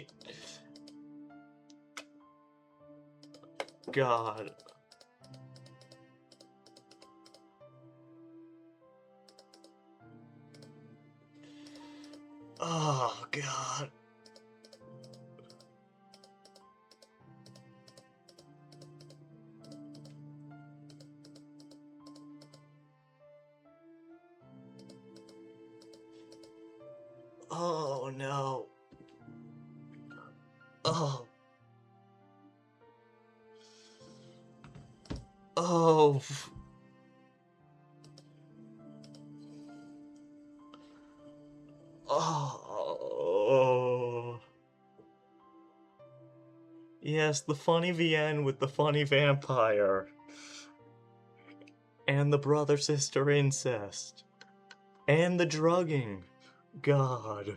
God. Oh, God. Oh no. Oh. Oh. Oh. Yes, the funny VN with the funny vampire. And the brother-sister incest. And the drugging. God.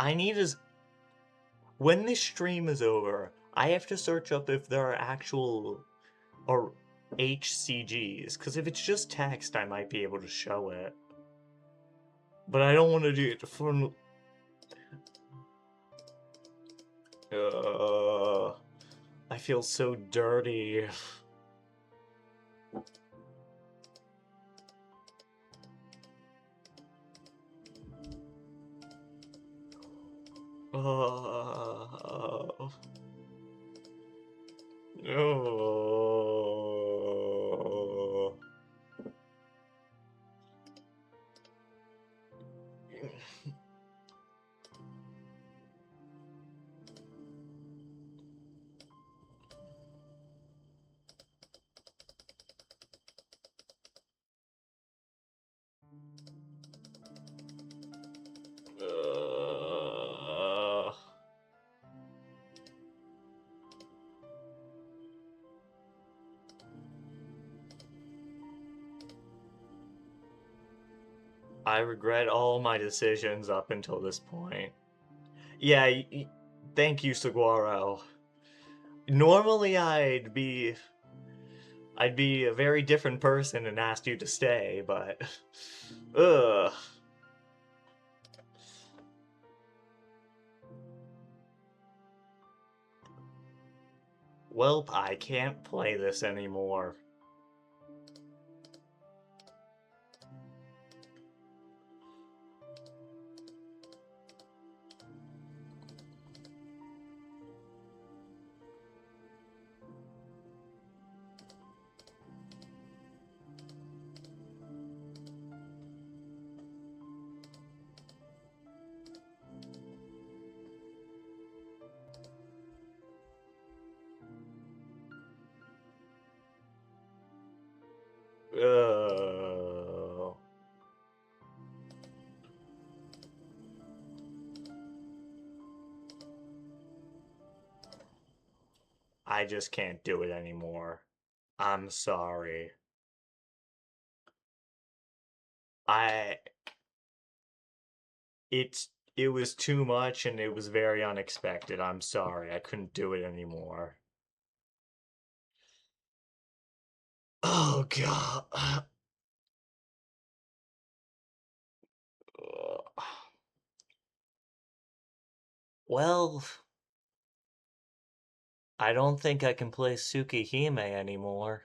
I need is when this stream is over, I have to search up if there are actual or HCGs, because if it's just text, I might be able to show it. But I don't want to do it for. I feel so dirty. Oh. Oh. I regret all my decisions up until this point. Yeah, thank you, Saguaro. Normally, I'd be a very different person and ask you to stay, but ugh. Welp, I can't play this anymore. Ugh. I just can't do it anymore. I'm sorry. I it was too much and it was very unexpected. I'm sorry. I couldn't do it anymore. Oh god. Well, I don't think I can play Tsukihime anymore.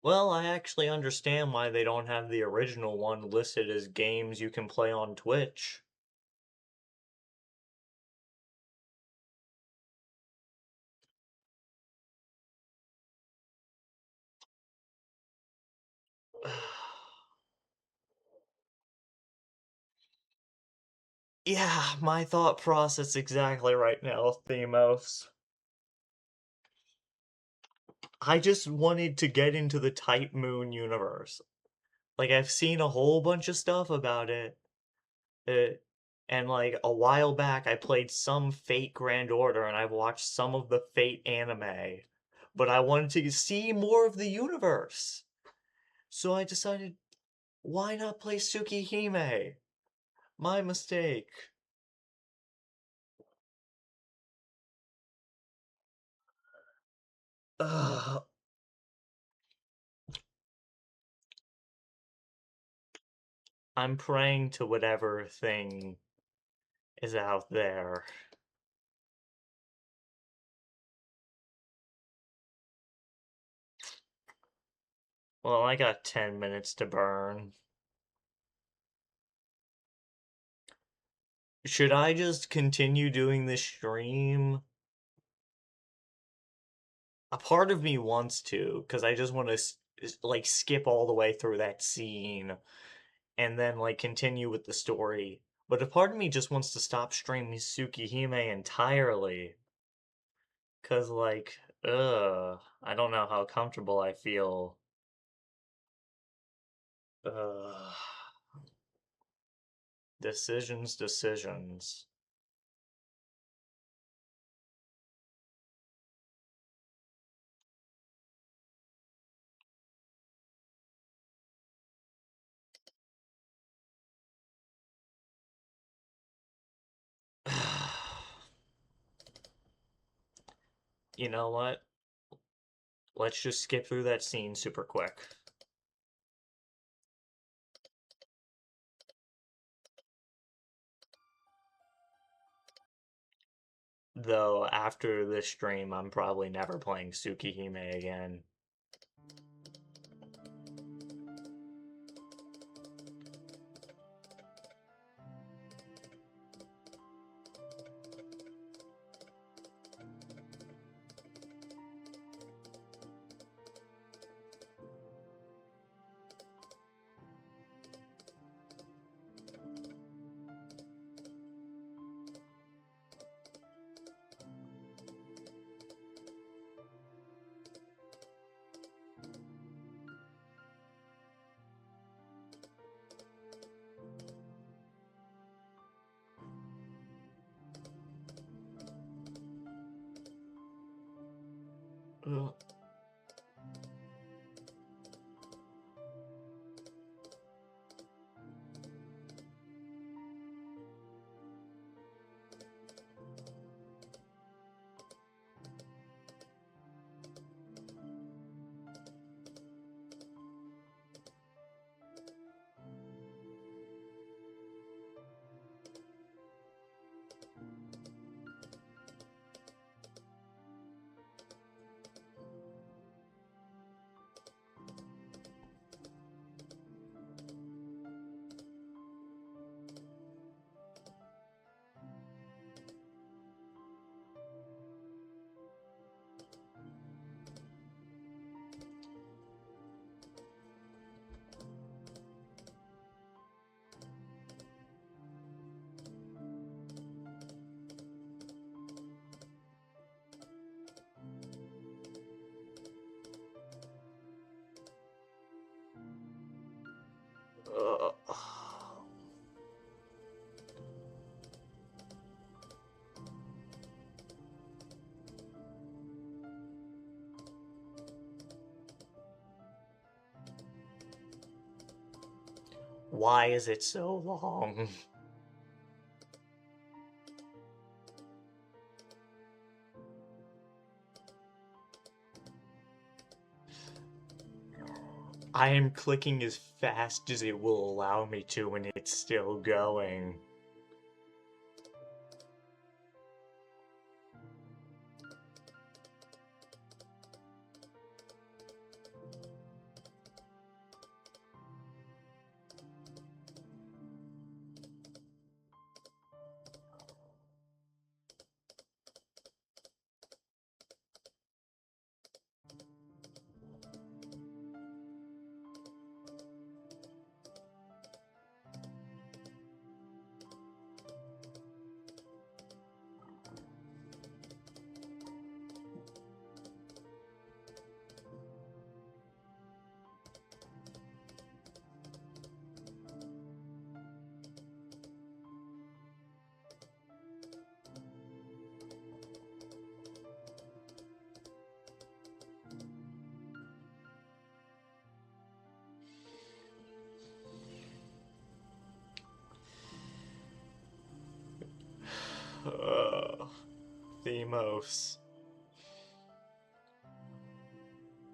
Well, I actually understand why they don't have the original one listed as games you can play on Twitch. Yeah, my thought process exactly right now, Themos. I just wanted to get into the Type Moon universe. Like, I've seen a whole bunch of stuff about it. And, like, a while back, I played some Fate Grand Order, and I've watched some of the Fate anime. But I wanted to see more of the universe. So I decided, why not play Tsukihime? My mistake. Ugh. I'm praying to whatever thing is out there. Well, I got 10 minutes to burn. Should I just continue doing this stream? A part of me wants to, because I just want to like skip all the way through that scene and then like continue with the story. But a part of me just wants to stop streaming Tsukihime entirely, because like, I don't know how comfortable I feel. Ugh. Decisions, decisions. You know what? Let's just skip through that scene super quick. Though after this stream, I'm probably never playing Tsukihime again. Ugh. Ugh. Why is it so long? I am clicking as fast as it will allow me to when it's still going. Themos.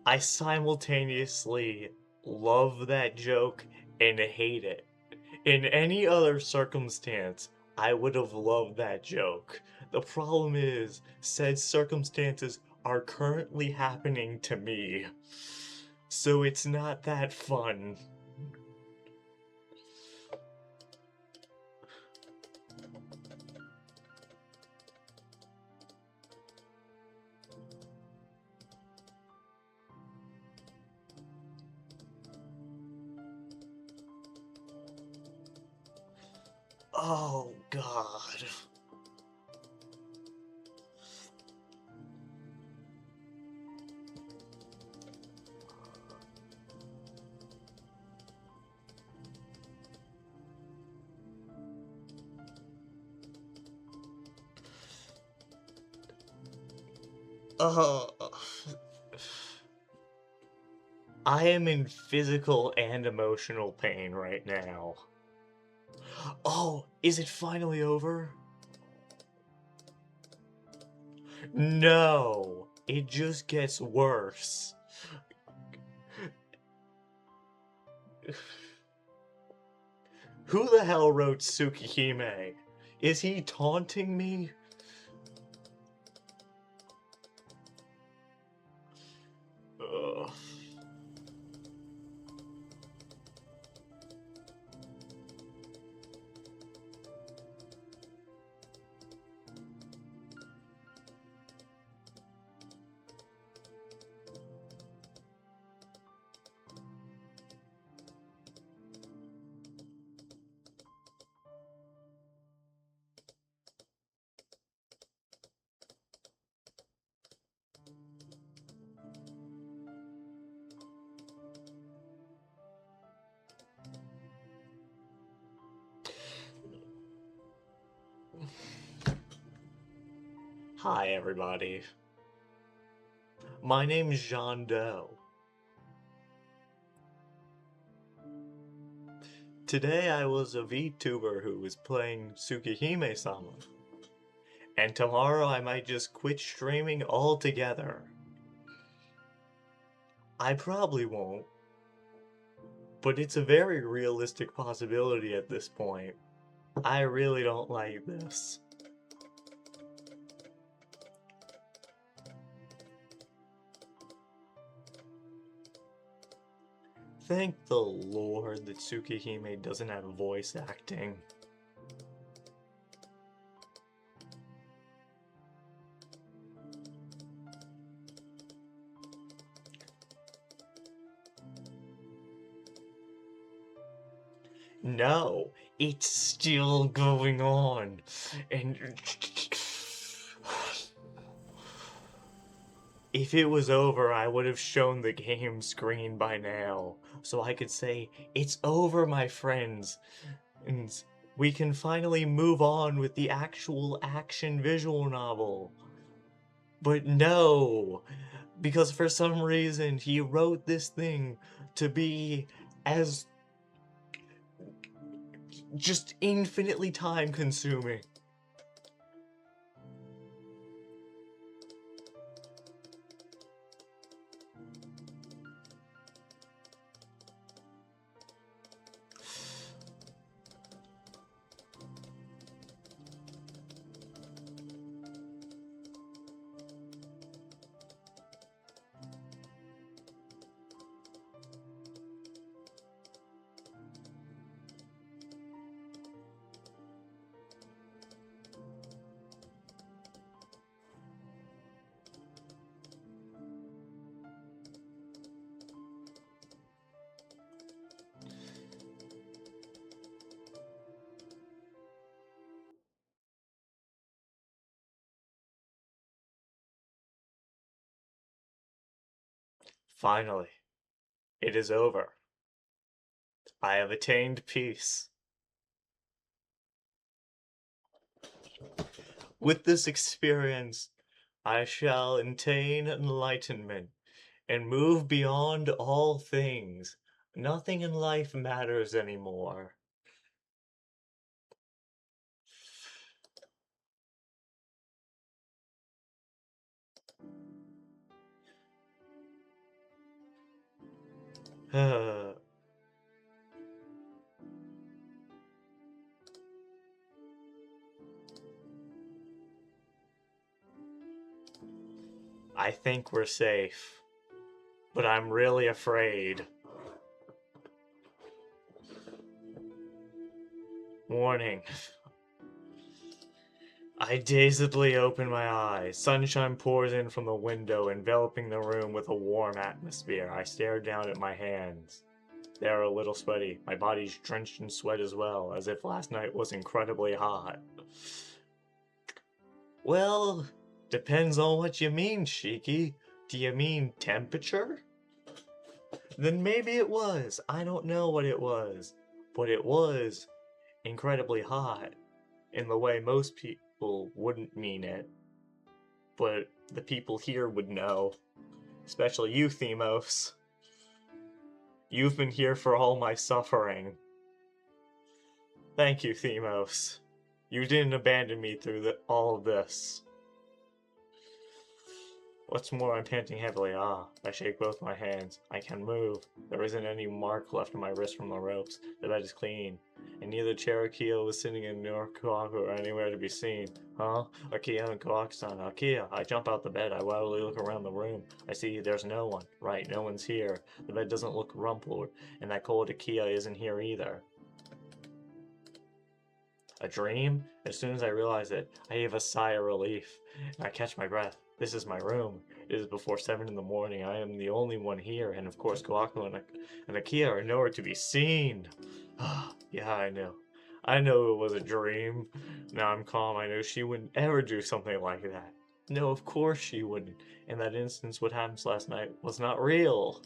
I simultaneously love that joke and hate it. In any other circumstance, I would have loved that joke. The problem is, said circumstances are currently happening to me. So it's not that fun. Oh, God. I am in physical and emotional pain right now. Oh, is it finally over? No, it just gets worse. Who the hell wrote Tsukihime? Is he taunting me? Ugh. Hi, everybody. My name's Jean Doe. Today I was a VTuber who was playing Tsukihime-sama. And tomorrow I might just quit streaming altogether. I probably won't. But it's a very realistic possibility at this point. I really don't like this. Thank the Lord that Tsukihime doesn't have voice acting. No, it's still going on. And if it was over, I would have shown the game screen by now. So I could say, it's over, my friends. And we can finally move on with the actual action visual novel. But no, because for some reason he wrote this thing to be as just infinitely time consuming. Finally, it is over. I have attained peace. With this experience, I shall attain enlightenment and move beyond all things. Nothing in life matters anymore. I think we're safe. but I'm really afraid. Warning. I dazedly open my eyes. Sunshine pours in from the window, enveloping the room with a warm atmosphere. I stare down at my hands. They are a little sweaty. My body's drenched in sweat as well, as if last night was incredibly hot. Well, depends on what you mean, Shiki. Do you mean temperature? Then maybe it was. I don't know what it was. But it was incredibly hot in the way most people wouldn't mean it. But the people here would know. Especially you, Themos. You've been here for all my suffering. Thank you, Themos. You didn't abandon me through all of this. What's more, I'm panting heavily. I shake both my hands. I can move. There isn't any mark left on my wrist from the ropes. The bed is clean. And neither Cherokee was sitting in nor Kawaku or anywhere to be seen. Huh? Akia and Kawaku-san. Akia! I jump out the bed. I wildly look around the room. I see there's no one. Right, no one's here. The bed doesn't look rumpled. And that cold Akia isn't here either. A dream? As soon as I realize it, I heave a sigh of relief. And I catch my breath. This is my room. It is before 7 in the morning. I am the only one here, and of course Kawaku and Akia are nowhere to be seen. Yeah, I know. I know it was a dream. Now I'm calm. I know she wouldn't ever do something like that. No, of course she wouldn't. In that instance, what happened last night was not real.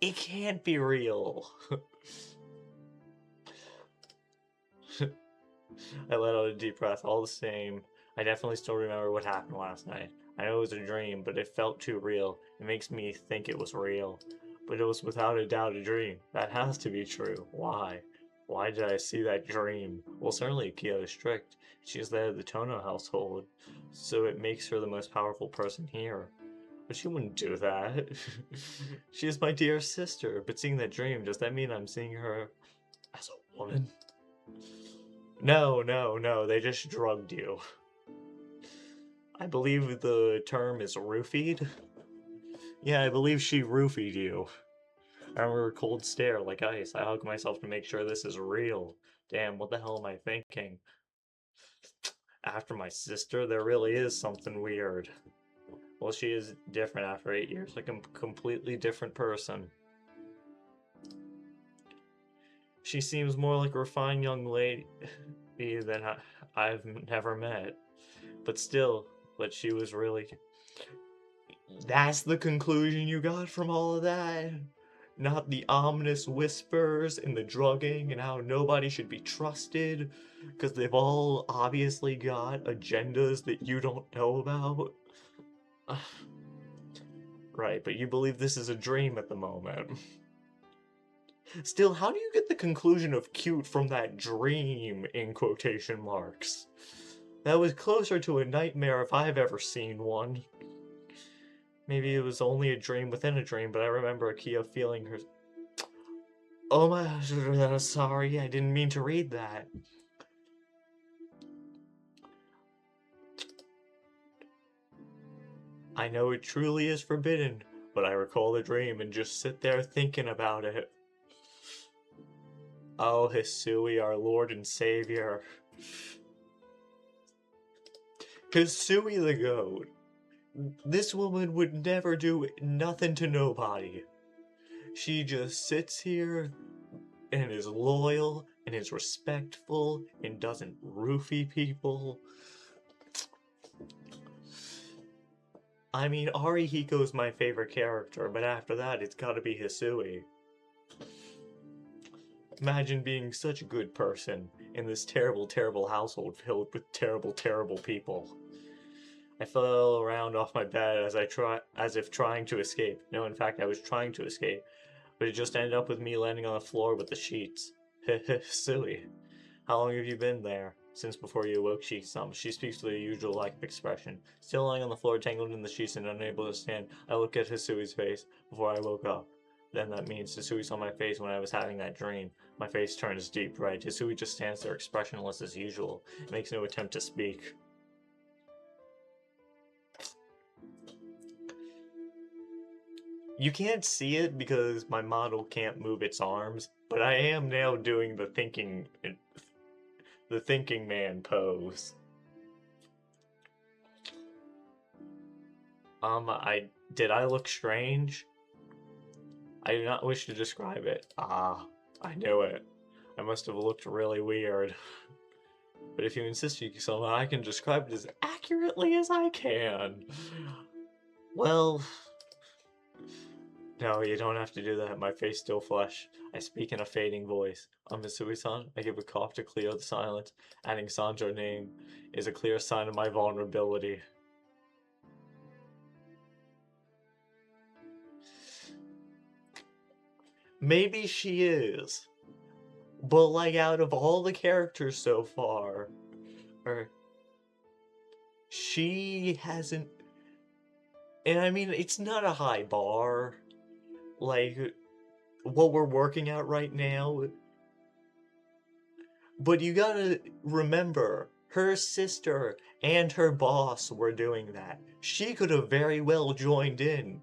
It can't be real. I let out a deep breath. All the same, I definitely still remember what happened last night. I know it was a dream, but it felt too real. It makes me think it was real. But it was without a doubt a dream. That has to be true. Why? Why did I see that dream? Well, certainly Akia is strict. She is the head of the Tono household, so it makes her the most powerful person here. But she wouldn't do that. She is my dear sister, but seeing that dream, does that mean I'm seeing her as a woman? No, they just drugged you. I believe the term is roofied. Yeah, I believe she roofied you. I remember a cold stare like ice. I hug myself to make sure this is real. Damn, what the hell am I thinking? After my sister, there really is something weird. Well, she is different after 8 years, like a completely different person. She seems more like a refined young lady than I've never met. But still, but she was really... That's the conclusion you got from all of that? Not the ominous whispers and the drugging and how nobody should be trusted because they've all obviously got agendas that you don't know about? Right, but you believe this is a dream at the moment. Still, how do you get the conclusion of cute from that dream, in quotation marks? That was closer to a nightmare if I've ever seen one. Maybe it was only a dream within a dream, but I remember Akia feeling her... Oh my gosh, sorry, I didn't mean to read that. I know it truly is forbidden, but I recall the dream and just sit there thinking about it. Oh, Hisui, our Lord and Savior. Hisui the goat. This woman would never do nothing to nobody. She just sits here and is loyal and is respectful and doesn't roofie people. I mean, Arihiko's my favorite character, but after that, it's gotta be Hisui. Imagine being such a good person in this terrible, terrible household filled with terrible, terrible people. I fell around off my bed as if trying to escape. No, in fact, I was trying to escape, but it just ended up with me landing on the floor with the sheets. Silly. How long have you been there? Since before you awoke, she speaks with her usual lack of expression. Still lying on the floor, tangled in the sheets and unable to stand, I look at Hisui's face before I woke up. Then that means Hisui saw my face when I was having that dream. My face turns deep red. Hisui just stands there expressionless as usual. Makes no attempt to speak. You can't see it because my model can't move its arms, but I am now doing the thinking man pose. Did I look strange? I do not wish to describe it. Ah, I knew it. I must have looked really weird. But if you insist, Yuki-sama, I can describe it as accurately as I can. Well, no, you don't have to do that. My face still flush. I speak in a fading voice. Misui-san, I give a cough to clear the silence. Adding Sanjo's name is a clear sign of my vulnerability. Maybe she is. But, like, out of all the characters so far, she hasn't. And I mean, it's not a high bar. Like, what we're working at right now. But you gotta remember, her sister and her boss were doing that. She could have very well joined in.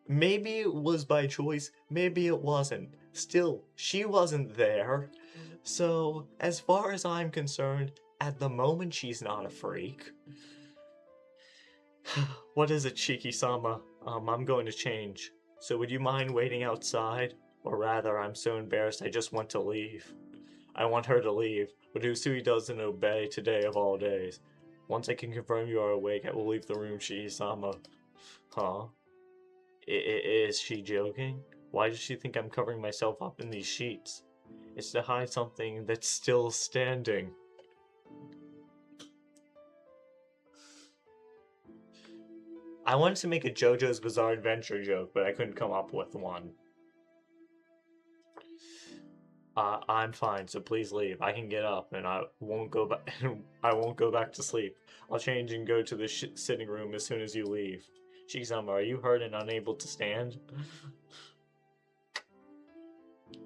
Maybe it was by choice, maybe it wasn't. Still, she wasn't there. So, as far as I'm concerned, at the moment she's not a freak. What is it, Shiki-sama? I'm going to change. So would you mind waiting outside? Or rather, I'm so embarrassed I just want to leave. I want her to leave, but Usui doesn't obey today of all days. Once I can confirm you are awake, I will leave the room, Shiki-sama. Huh? Is she joking? Why does she think I'm covering myself up in these sheets? It's to hide something that's still standing. I wanted to make a JoJo's Bizarre Adventure joke, but I couldn't come up with one. I'm fine, so please leave. I can get up, and I won't go back. I won't go back to sleep. I'll change and go to the sitting room as soon as you leave. Shiki-sama, are you hurt and unable to stand?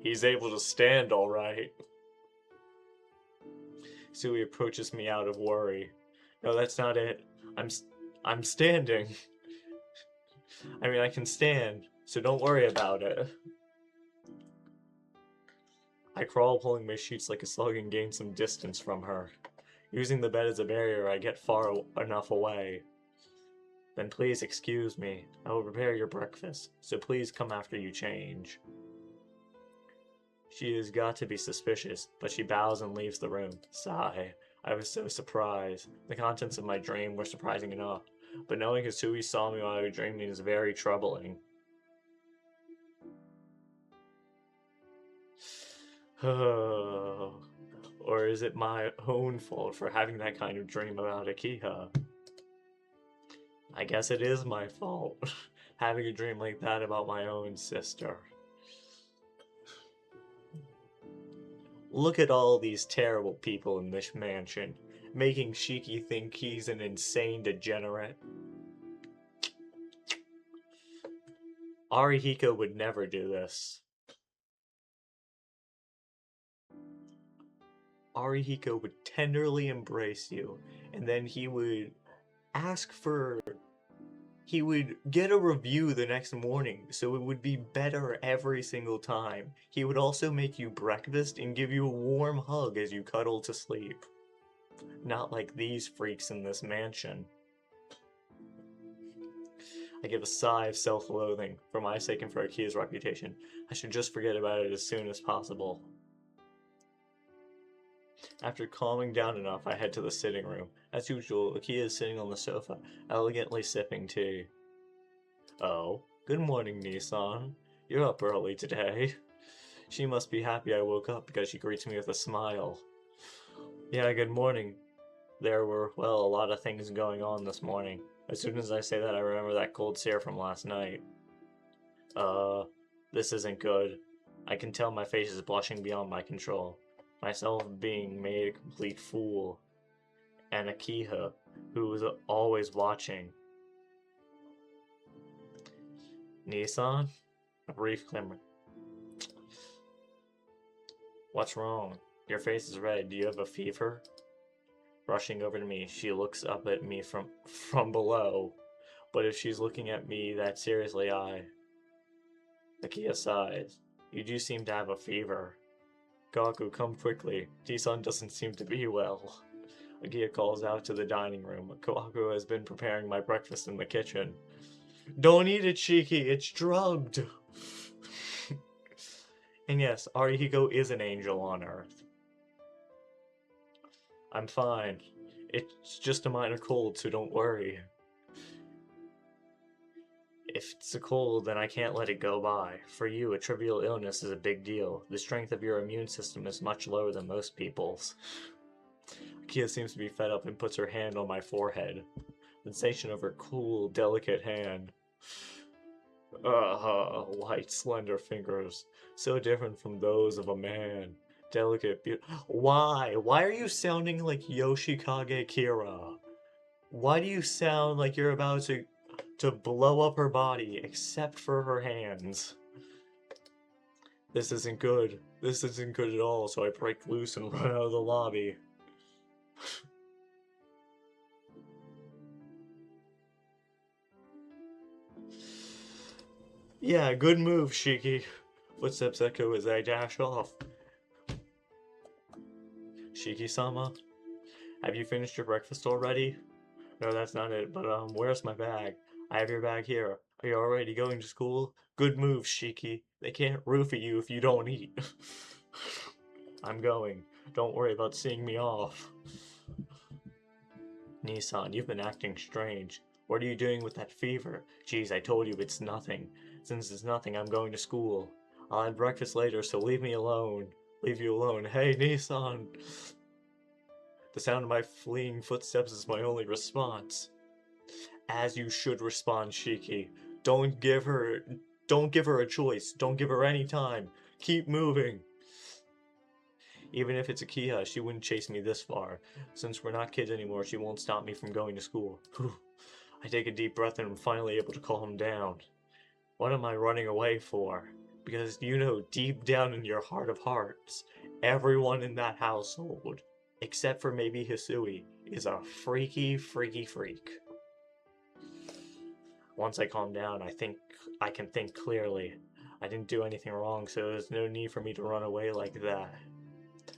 He's able to stand, all right. Sui approaches me out of worry. No, that's not it. I'm standing. I mean, I can stand, so don't worry about it. I crawl, pulling my sheets like a slug, and gain some distance from her. Using the bed as a barrier, I get far enough away. Then please excuse me. I will prepare your breakfast, so please come after you change. She has got to be suspicious, but she bows and leaves the room. Sigh. I was so surprised. The contents of my dream were surprising enough, but knowing Hisui saw me while I was dreaming is very troubling. Or is it my own fault for having that kind of dream about Akiha? I guess it is my fault, having a dream like that about my own sister. Look at all these terrible people in this mansion, making Shiki think he's an insane degenerate. Arihiko would never do this. Arihiko would tenderly embrace you, and then he would he would get a review the next morning, so it would be better every single time. He would also make you breakfast and give you a warm hug as you cuddle to sleep. Not like these freaks in this mansion. I give a sigh of self-loathing. For my sake and for Akia's reputation, I should just forget about it as soon as possible. After calming down enough, I head to the sitting room. As usual, Akia is sitting on the sofa, elegantly sipping tea. Oh, good morning, Nissan. You're up early today. She must be happy I woke up because she greets me with a smile. Yeah, good morning. There were, well, a lot of things going on this morning. As soon as I say that, I remember that cold stare from last night. This isn't good. I can tell my face is blushing beyond my control. Myself being made a complete fool. And Akiha, who was always watching. Nissan? A brief glimmer. What's wrong? Your face is red. Do you have a fever? Rushing over to me, she looks up at me from below. But if she's looking at me that seriously, Akia sighs. You do seem to have a fever. Kaku, come quickly. T-san doesn't seem to be well. Akia calls out to the dining room. Kaku has been preparing my breakfast in the kitchen. Don't eat it, Shiki. It's drugged. And yes, Arihiko is an angel on Earth. I'm fine. It's just a minor cold, so don't worry. If it's a cold, then I can't let it go by. For you, a trivial illness is a big deal. The strength of your immune system is much lower than most people's. Akia seems to be fed up and puts her hand on my forehead. The sensation of her cool, delicate hand. White, slender fingers. So different from those of a man. Delicate, Why? Why are you sounding like Yoshikage Kira? Why do you sound like you're about to blow up her body, except for her hands? This isn't good. This isn't good at all, so I break loose and run out of the lobby. Yeah, good move, Shiki. Footsteps echo as I dash off. Shiki-sama, have you finished your breakfast already? No, that's not it, but where's my bag? I have your bag here. Are you already going to school? Good move, Shiki. They can't roofie you if you don't eat. I'm going. Don't worry about seeing me off. Nissan, you've been acting strange. What are you doing with that fever? Geez, I told you it's nothing. Since it's nothing, I'm going to school. I'll have breakfast later, so leave me alone. Leave you alone. Hey, Nissan! The sound of my fleeing footsteps is my only response. As you should respond, Shiki. Don't give her a choice. Don't give her any time. Keep moving. Even if it's Akia, she wouldn't chase me this far. Since we're not kids anymore, she won't stop me from going to school. Whew. I take a deep breath and I'm finally able to calm down. What am I running away for? Because you know deep down in your heart of hearts, everyone in that household, except for maybe Hisui, is a freaky, freaky freak. Once I calm down, I think I can think clearly. I didn't do anything wrong, so there's no need for me to run away like that.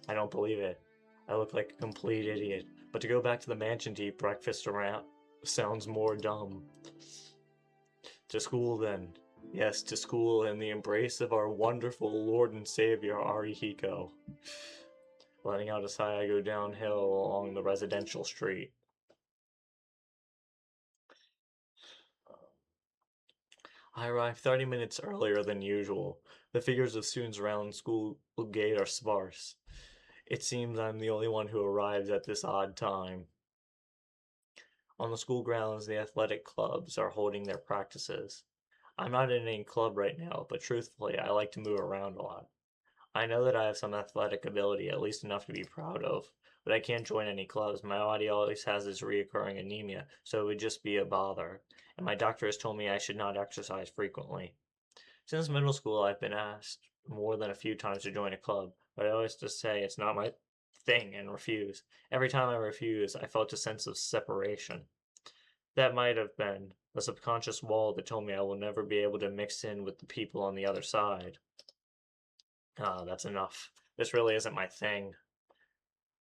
I don't believe it. I look like a complete idiot. But to go back to the mansion to eat breakfast around sounds more dumb. To school then. Yes, to school in the embrace of our wonderful Lord and Savior Arihiko. Letting out a sigh, I go downhill along the residential street. I arrive 30 minutes earlier than usual. The figures of students around the school gate are sparse. It seems I'm the only one who arrives at this odd time. On the school grounds, the athletic clubs are holding their practices. I'm not in any club right now, but truthfully, I like to move around a lot. I know that I have some athletic ability, at least enough to be proud of, but I can't join any clubs. My body always has this reoccurring anemia, so it would just be a bother. And my doctor has told me I should not exercise frequently. Since middle school, I've been asked more than a few times to join a club, but I always just say it's not my thing and refuse. Every time I refuse, I felt a sense of separation. That might have been a subconscious wall that told me I will never be able to mix in with the people on the other side. That's enough. This really isn't my thing.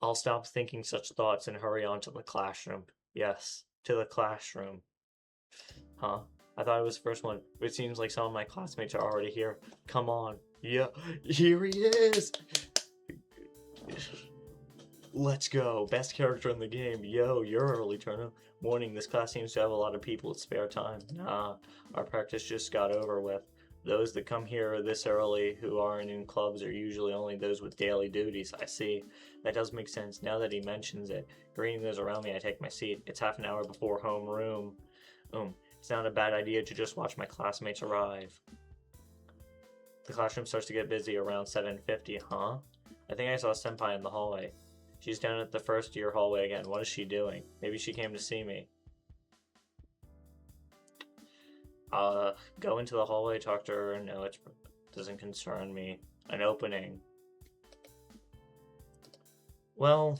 I'll stop thinking such thoughts and hurry on to the classroom. Yes, to the classroom. Huh? I thought it was the first one, but it seems like some of my classmates are already here. Come on. Yeah, here he is! Let's go. Best character in the game. Yo, you're early, Turner. Morning, this class seems to have a lot of people with spare time. Nah, our practice just got over with. Those that come here this early who aren't in clubs are usually only those with daily duties. I see. That does make sense. Now that he mentions it. Greeting those around me, I take my seat. It's half an hour before homeroom. It's not a bad idea to just watch my classmates arrive. The classroom starts to get busy around 7:50, huh? I think I saw Senpai in the hallway. She's down at the first year hallway again. What is she doing? Maybe she came to see me. Go into the hallway, talk to her. No, it doesn't concern me. An opening. Well,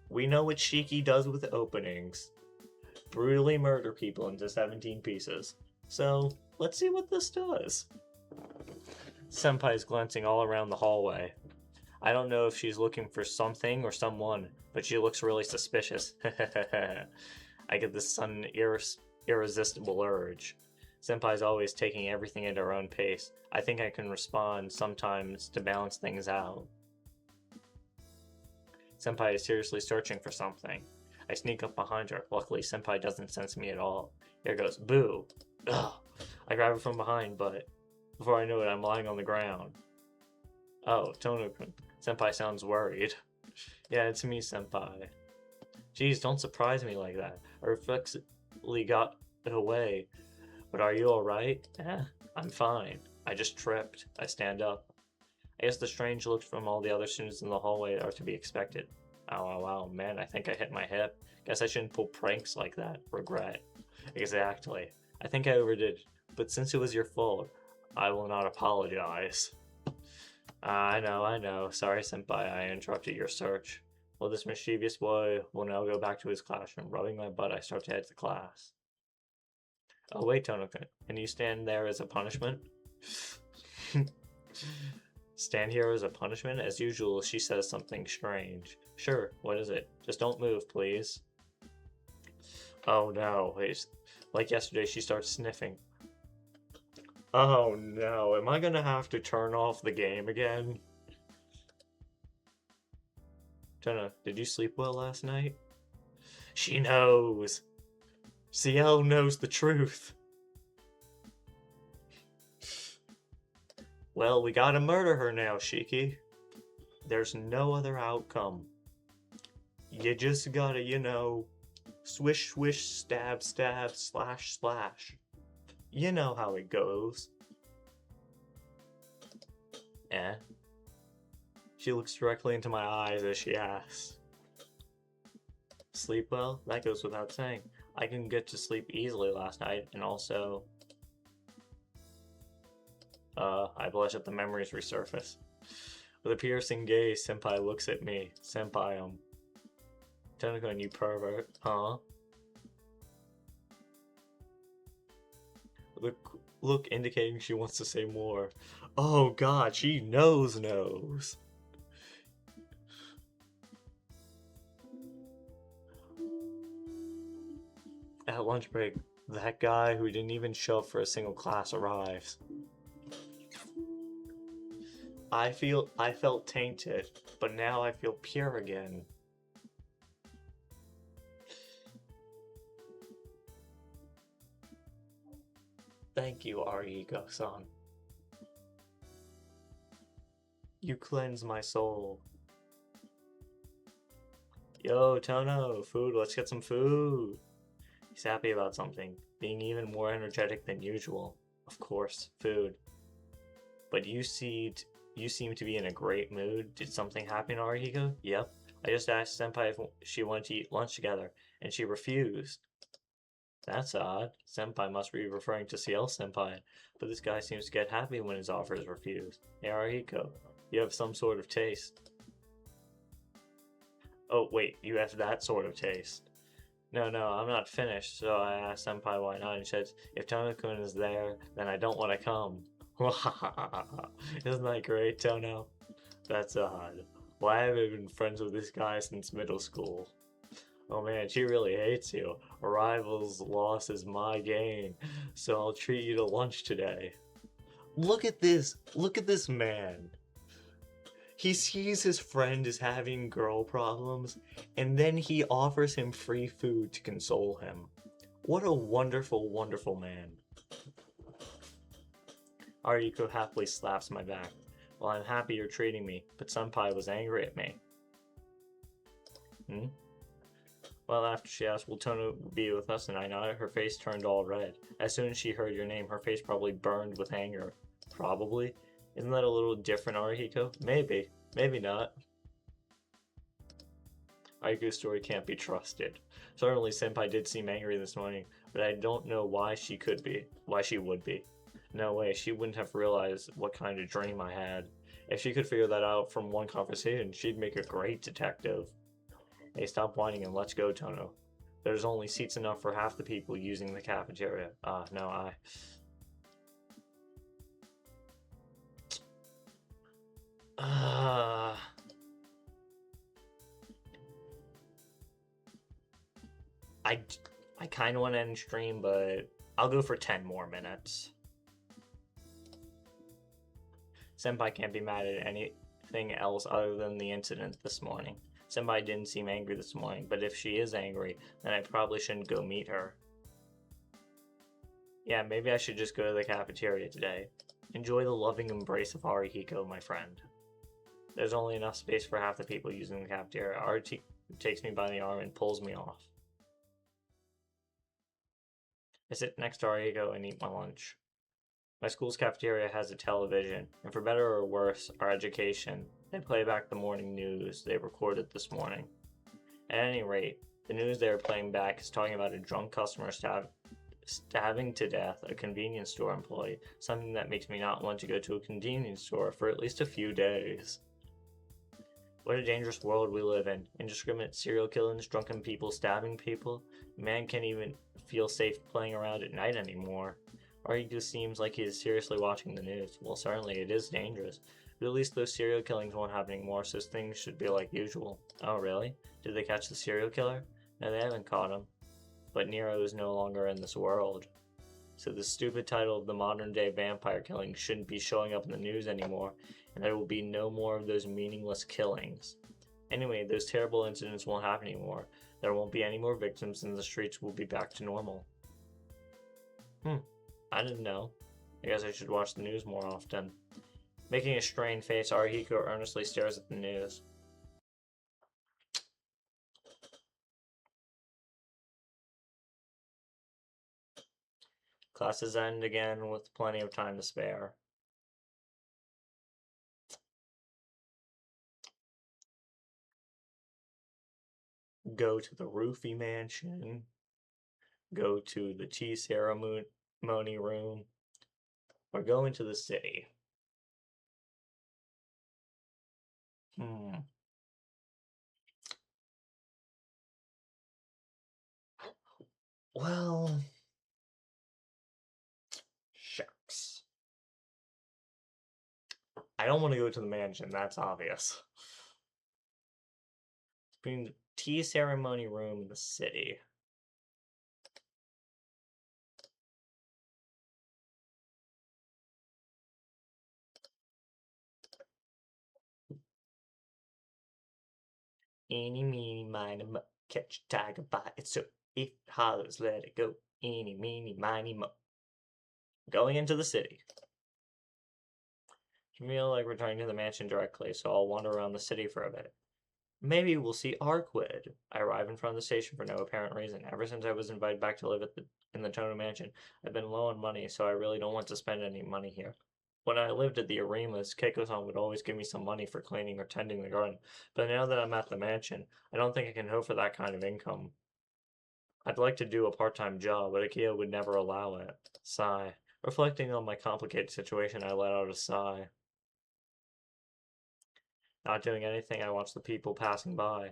we know what Shiki does with openings. brutally murder people into 17 pieces. So, let's see what this does. Senpai is glancing all around the hallway. I don't know if she's looking for something or someone, but she looks really suspicious. I get this sudden irresistible urge. Senpai's always taking everything at her own pace. I think I can respond sometimes to balance things out. Senpai is seriously searching for something. I sneak up behind her. Luckily, Senpai doesn't sense me at all. Here goes, boo! Ugh! I grab her from behind, but before I know it, I'm lying on the ground. Oh, Tono-kun. Senpai sounds worried. Yeah, it's me, Senpai. Jeez, don't surprise me like that. I reflexively got it away. But are you alright? I'm fine. I just tripped. I stand up. I guess the strange looks from all the other students in the hallway are to be expected. Ow, man, I think I hit my hip. Guess I shouldn't pull pranks like that. Regret. Exactly. I think I overdid. But since it was your fault, I will not apologize. I know. Sorry, Senpai, I interrupted your search. Well, this mischievous boy will now go back to his classroom. Rubbing my butt, I start to head to class. Oh, wait, Tono-kun. Can you stand there as a punishment? Stand here as a punishment? As usual, she says something strange. Sure, what is it? Just don't move, please. Oh no, like yesterday, she starts sniffing. Oh no, am I gonna have to turn off the game again? Jenna, did you sleep well last night? She knows. CL knows the truth. Well, we gotta murder her now, Shiki. There's no other outcome. You just gotta, swish, swish, stab, stab, slash, slash. You know how it goes. She looks directly into my eyes as she asks. Sleep well? That goes without saying. I can get to sleep easily last night, and also... I blush at the memories resurface. With a piercing gaze, Senpai looks at me. Senpai, Tono-kun, you pervert, huh? Look indicating she wants to say more. Oh god, she knows. At lunch break, that guy who didn't even show up for a single class arrives. I felt tainted, but now I feel pure again. Thank you, Arihiko-san. You cleanse my soul. Yo, Tono, food, let's get some food. He's happy about something, being even more energetic than usual. Of course, food. But you seem to be in a great mood. Did something happen, Arihiko? Yep. I just asked Senpai if she wanted to eat lunch together, and she refused. That's odd. Senpai must be referring to CL Senpai, but this guy seems to get happy when his offer is refused. Hey, Arihiko, you have some sort of taste. Oh, wait, you have that sort of taste. No, I'm not finished, so I asked Senpai why not, and she says, if Tono-kun is there, then I don't want to come. Isn't that great, Tono? That's odd. Why have I been friends with this guy since middle school? Oh man, she really hates you. A rival's loss is my gain, so I'll treat you to lunch today. Look at this man. He sees his friend is having girl problems, and then he offers him free food to console him. What a wonderful, wonderful man. Arihiko happily slaps my back. Well, I'm happy you're treating me, but Senpai was angry at me. Well, after she asked, will Tono be with us, and I nodded, her face turned all red. As soon as she heard your name, her face probably burned with anger. Probably? Isn't that a little different, Arihiko? Maybe. Maybe not. Arihiko's story can't be trusted. Certainly, Senpai did seem angry this morning, but I don't know why she would be. No way, she wouldn't have realized what kind of dream I had. If she could figure that out from one conversation, she'd make a great detective. Hey, stop whining and let's go, Tono. There's only seats enough for half the people using the cafeteria. No, I kind of want to end stream, but I'll go for 10 more minutes. Senpai can't be mad at anything else other than the incident this morning. Senpai didn't seem angry this morning, but if she is angry, then I probably shouldn't go meet her. Yeah, maybe I should just go to the cafeteria today. Enjoy the loving embrace of Arihiko, my friend. There's only enough space for half the people using the cafeteria. Arihiko takes me by the arm and pulls me off. I sit next to Arihiko and eat my lunch. My school's cafeteria has a television, and for better or worse, our education, they play back the morning news they recorded this morning. At any rate, the news they are playing back is talking about a drunk customer stabbing to death a convenience store employee, something that makes me not want to go to a convenience store for at least a few days. What a dangerous world we live in. Indiscriminate serial killings, drunken people stabbing people. Man can't even feel safe playing around at night anymore. Arihiko seems like he is seriously watching the news. Well, certainly it is dangerous. But at least those serial killings won't happen anymore, so things should be like usual. Oh, really? Did they catch the serial killer? No, they haven't caught him. But Nero is no longer in this world. So the stupid title of the modern day vampire killing shouldn't be showing up in the news anymore, and there will be no more of those meaningless killings. Anyway, those terrible incidents won't happen anymore. There won't be any more victims, and the streets will be back to normal. I didn't know. I guess I should watch the news more often. Making a strained face, Arihiko earnestly stares at the news. Classes end again with plenty of time to spare. Go to the roofie mansion. Go to the tea ceremony room. Or go into the city. Well, shucks. I don't want to go to the mansion, that's obvious. Between the tea ceremony room and the city. Eeny, meeny, miny, mo. Catch a tiger by its toe. If it hollers, let it go. Eeny, meeny, miny, mo. Going into the city. I feel like returning to the mansion directly, so I'll wander around the city for a bit. Maybe we'll see Arquid. I arrive in front of the station for no apparent reason. Ever since I was invited back to live in the Tono Mansion, I've been low on money, so I really don't want to spend any money here. When I lived at the Arimas, Keiko-san would always give me some money for cleaning or tending the garden, but now that I'm at the mansion, I don't think I can hope for that kind of income. I'd like to do a part-time job, but Akio would never allow it. Sigh. Reflecting on my complicated situation, I let out a sigh. Not doing anything, I watch the people passing by.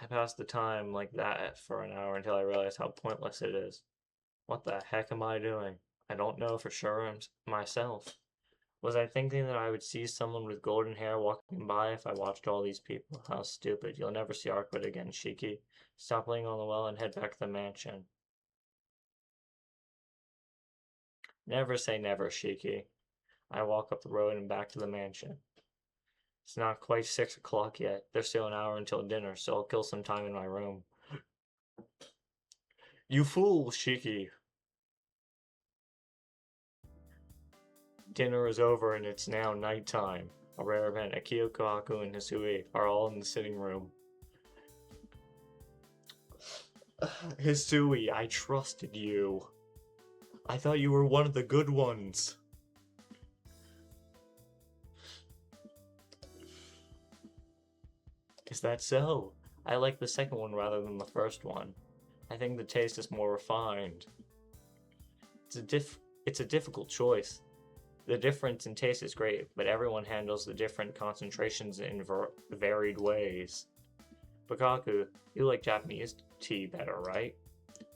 I pass the time like that for an hour until I realize how pointless it is. What the heck am I doing? I don't know for sure myself. Was I thinking that I would see someone with golden hair walking by if I watched all these people? How stupid. You'll never see Arquid again, Shiki. Stop playing on the well and head back to the mansion. Never say never, Shiki. I walk up the road and back to the mansion. It's not quite 6 o'clock yet. There's still an hour until dinner, so I'll kill some time in my room. You fool, Shiki! Dinner is over and it's now nighttime. A rare event. Akio, Kohaku, and Hisui are all in the sitting room. Hisui, I trusted you. I thought you were one of the good ones. Is that so? I like the second one rather than the first one. I think the taste is more refined. It's a difficult choice. The difference in taste is great, but everyone handles the different concentrations in varied ways. Bakaku, you like Japanese tea better, right?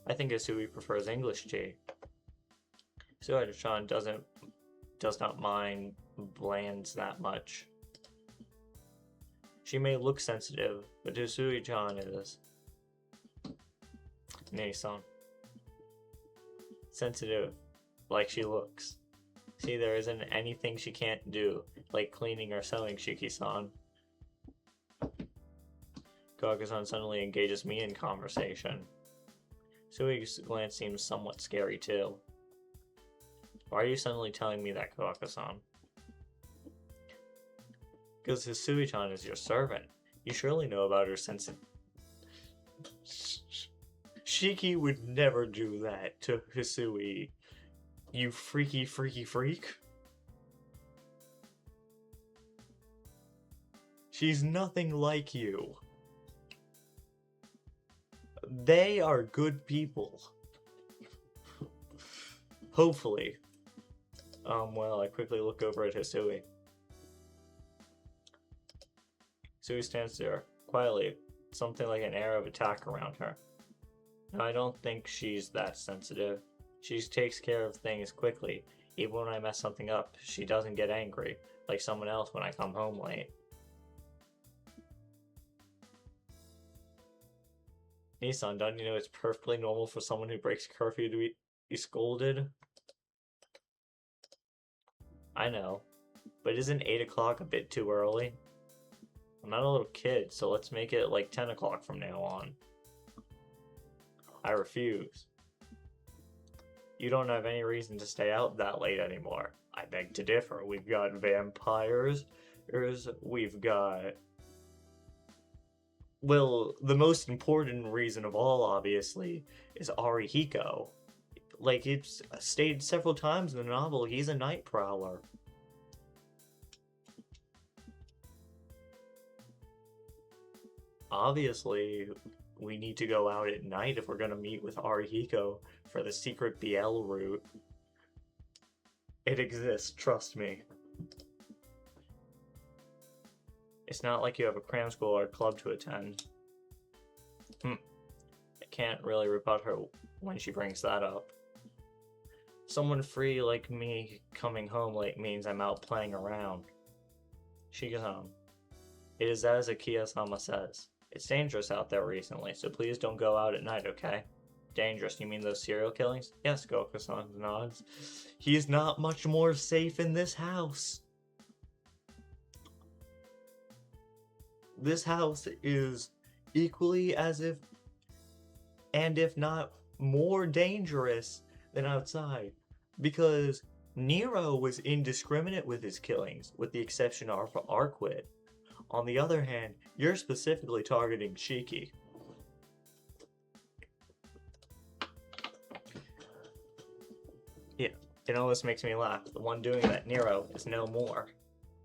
I think Asui prefers English tea. Suhada-chan does not mind blands that much. She may look sensitive, but Usui-chan is. Nei-san. Sensitive, like she looks. See, there isn't anything she can't do, like cleaning or sewing, Shiki-san. Kawaka-san suddenly engages me in conversation. Sui's glance seems somewhat scary, too. Why are you suddenly telling me that, Kawaka-san? Because Hisui-chan is your servant. You surely know about her sense of... Shiki would never do that to Hisui. You freaky freak. She's nothing like you. They are good people. Hopefully. Well, I quickly look over at Hisui. Hisui stands there, quietly, something like an air of attack around her. No, I don't think she's that sensitive. She takes care of things quickly. Even when I mess something up, she doesn't get angry, like someone else when I come home late. Nissan, don't you know it's perfectly normal for someone who breaks curfew to be scolded? I know, but isn't 8 o'clock a bit too early? I'm not a little kid, so let's make it like 10 o'clock from now on. I refuse. You don't have any reason to stay out that late anymore. I beg to differ. We've got vampires. We've got... Well, the most important reason of all, obviously, is Arihiko. Like, it's stated several times in the novel, he's a night prowler. Obviously, we need to go out at night if we're gonna meet with Arihiko for the secret BL route. It exists, trust me. It's not like you have a cram school or club to attend. I can't really rebut her when she brings that up. Someone free like me coming home late means I'm out playing around. Shiki-san, it is as Akiya-sama says. It's dangerous out there recently, so please don't go out at night, okay? Dangerous, you mean those serial killings? Yes, Goku-san nods. He's not much more safe in this house. This house is equally as if, and if not more dangerous than outside. Because Nero was indiscriminate with his killings, with the exception of Arquid. On the other hand, you're specifically targeting Shiki. Yeah, it almost makes me laugh. The one doing that, Nero, is no more.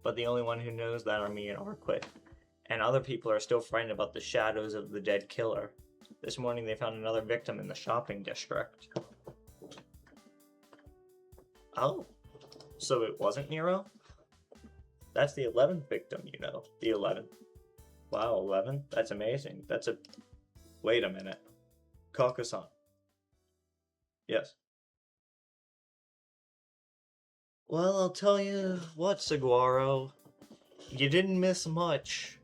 But the only one who knows that are me and Arquid. And other people are still frightened about the shadows of the dead killer. This morning they found another victim in the shopping district. Oh, so it wasn't Nero? That's the 11th victim, you know. The 11th. Wow, 11? That's amazing. That's a... Wait a minute. Kaka-san. Yes. Well, I'll tell you what, Saguaro. You didn't miss much.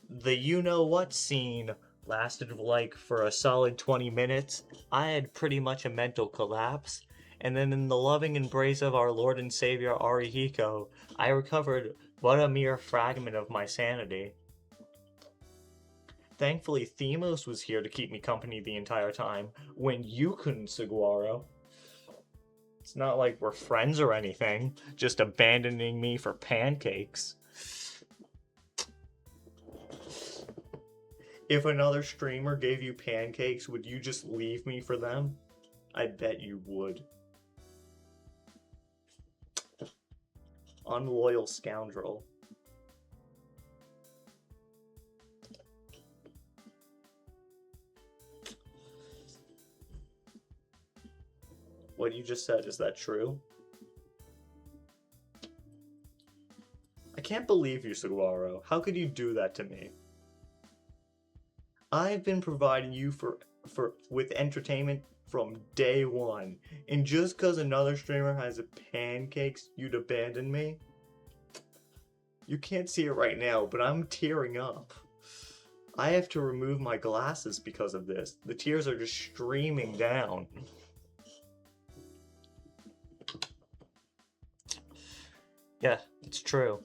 The you-know-what scene lasted like for a solid 20 minutes. I had pretty much a mental collapse. And then in the loving embrace of our Lord and Savior Arihiko, I recovered but a mere fragment of my sanity. Thankfully, Themos was here to keep me company the entire time, when you couldn't, Saguaro. It's not like we're friends or anything, just abandoning me for pancakes. If another streamer gave you pancakes, would you just leave me for them? I bet you would. Unloyal scoundrel. What you just said, is that true? I can't believe you, Saguaro. How could you do that to me? I've been providing you with entertainment from day one, and just because another streamer has pancakes, you'd abandon me? You can't see it right now, but I'm tearing up. I have to remove my glasses because of this. The tears are just streaming down. Yeah, it's true.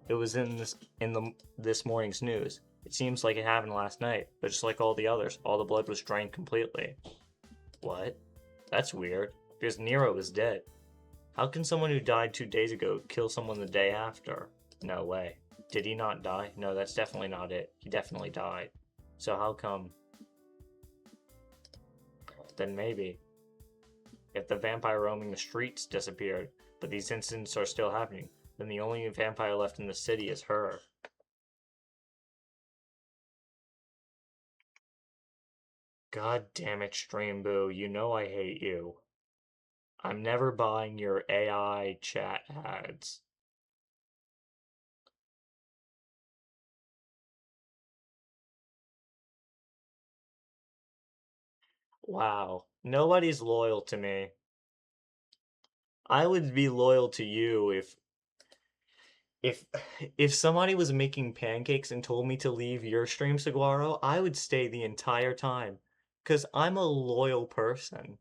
It was this morning's news. It seems like it happened last night, but just like all the others, all the blood was drained completely. What? That's weird, because Nero is dead. How can someone who died 2 days ago kill someone the day after? No way. Did he not die? No, that's definitely not it. He definitely died. So how come? Then maybe. If the vampire roaming the streets disappeared, but these incidents are still happening, then the only vampire left in the city is her. God damn it, Streamboo, you know I hate you. I'm never buying your AI chat ads. Wow, nobody's loyal to me. I would be loyal to you if if somebody was making pancakes and told me to leave your stream, Saguaro, I would stay the entire time. 'Cause I'm a loyal person.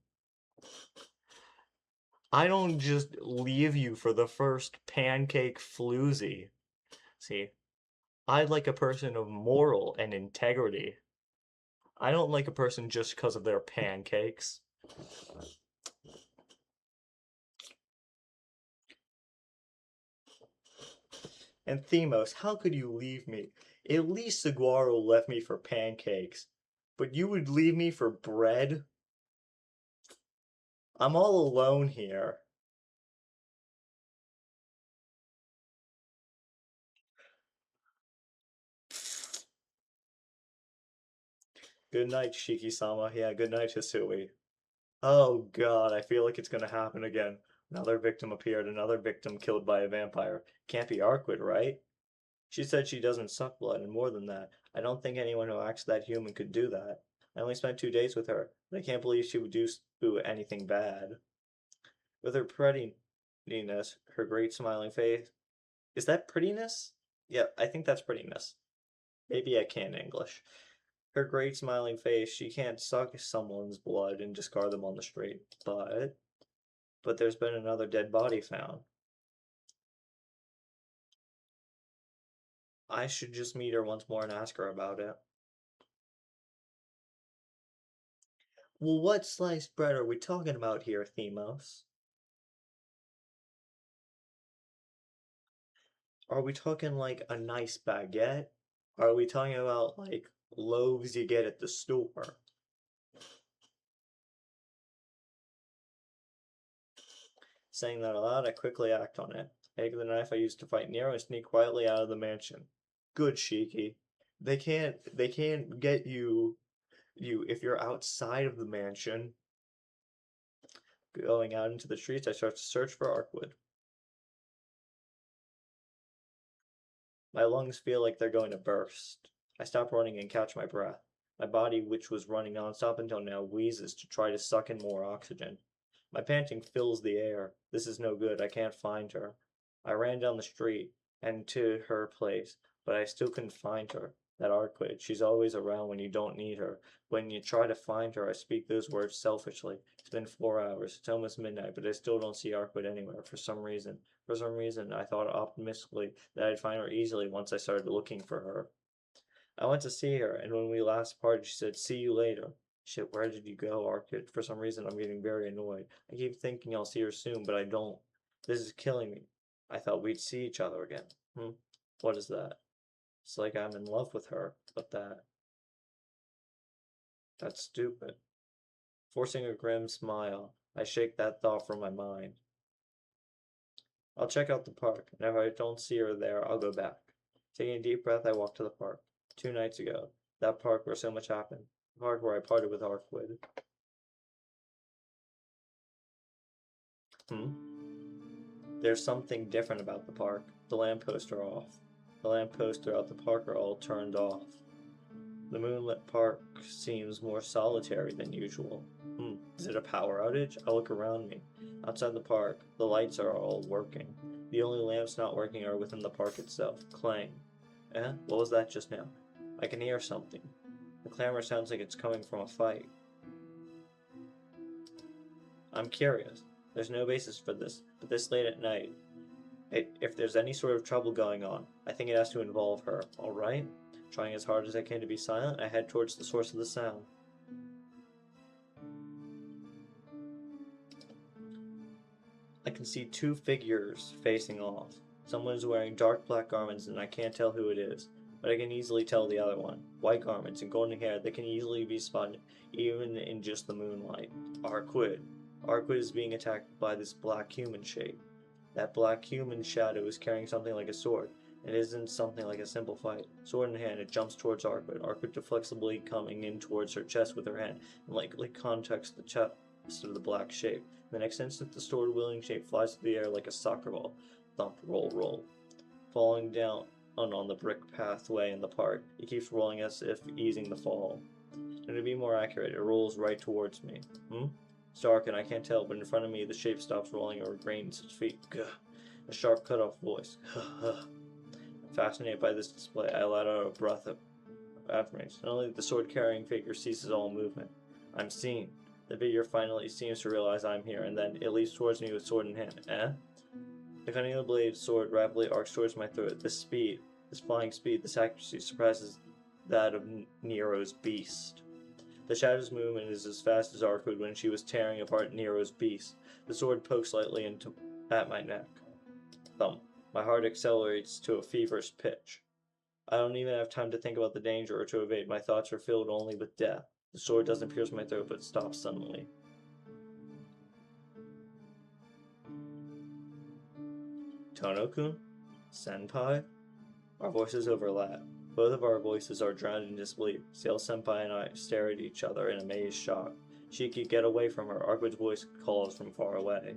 I don't just leave you for the first pancake floozy. See, I like a person of moral and integrity. I don't like a person just because of their pancakes. And Themos, how could you leave me? At least Saguaro left me for pancakes. But you would leave me for bread? I'm all alone here. Good night, Shiki-sama. Yeah, good night, Hisui. Oh god, I feel like it's gonna happen again. Another victim appeared, another victim killed by a vampire. Can't be Arquid, right? She said she doesn't suck blood, and more than that, I don't think anyone who acts that human could do that. I only spent 2 days with her, but I can't believe she would do anything bad. With her prettiness, her great smiling face. Is that prettiness? Yeah, I think that's prettiness. Maybe I can't English. Her great smiling face, she can't suck someone's blood and discard them on the street. But there's been another dead body found. I should just meet her once more and ask her about it. Well, what sliced bread are we talking about here, Themos? Are we talking like a nice baguette? Are we talking about like loaves you get at the store? Saying that aloud, I quickly act on it. I take the knife I used to fight Nero and sneak quietly out of the mansion. Good, Shiki. They can't get you if you're outside of the mansion. Going out into the streets, I start to search for Arkwood. My lungs feel like they're going to burst. I stop running and catch my breath. My body, which was running nonstop until now, wheezes to try to suck in more oxygen. My panting fills the air. This is no good. I can't find her. I ran down the street and to her place, but I still couldn't find her. That Arquid, she's always around when you don't need her. When you try to find her, I speak those words selfishly. It's been 4 hours. It's almost midnight, but I still don't see Arquid anywhere for some reason. For some reason, I thought optimistically that I'd find her easily once I started looking for her. I went to see her, and when we last parted, she said, "See you later." Shit, where did you go, Arcade? For some reason, I'm getting very annoyed. I keep thinking I'll see her soon, but I don't. This is killing me. I thought we'd see each other again. What is that? It's like I'm in love with her, but that's stupid. Forcing a grim smile, I shake that thought from my mind. I'll check out the park, and if I don't see her there, I'll go back. Taking a deep breath, I walk to the park. 2 nights ago, that park where so much happened. The park where I parted with Arkwood. There's something different about the park. The lampposts are off. The lampposts throughout the park are all turned off. The moonlit park seems more solitary than usual. Is it a power outage? I look around me. Outside the park, the lights are all working. The only lamps not working are within the park itself. Clang. What was that just now? I can hear something. The clamor sounds like it's coming from a fight. I'm curious. There's no basis for this, but this late at night, if there's any sort of trouble going on, I think it has to involve her, alright? Trying as hard as I can to be silent, I head towards the source of the sound. I can see two figures facing off. Someone is wearing dark black garments and I can't tell who it is, but I can easily tell the other one. White garments and golden hair that can easily be spotted even in just the moonlight. Arquid. Arquid is being attacked by this black human shape. That black human shadow is carrying something like a sword. It isn't something like a simple fight. Sword in hand, it jumps towards Arquid. Arquid deflexibly coming in towards her chest with her hand, and likely contacts the chest of the black shape. The next instant, the sword-wielding shape flies through the air like a soccer ball. Thump, roll, roll. Falling down on the brick pathway in the park, it keeps rolling as if easing the fall. And to be more accurate, it rolls right towards me. It's dark and I can't tell, but in front of me, the shape stops rolling and regains its feet. Gah. A sharp, cut-off voice. Fascinated by this display, I let out a breath of affirmation. Suddenly, the sword-carrying figure ceases all movement. I'm seen. The figure finally seems to realize I'm here, and then it leaps towards me with sword in hand. The cutting of the blade sword rapidly arcs towards my throat. This speed, this flying speed, this accuracy surpasses that of Nero's beast. The shadow's movement is as fast as Arquid when she was tearing apart Nero's beast. The sword pokes lightly at my neck. Thump. My heart accelerates to a feverish pitch. I don't even have time to think about the danger or to evade. My thoughts are filled only with death. The sword doesn't pierce my throat, but stops suddenly. Tono-kun? Senpai? Our voices overlap. Both of our voices are drowned in disbelief. Sail Senpai and I stare at each other in amazed shock. Shiki, get away from her. Arquid's voice calls from far away.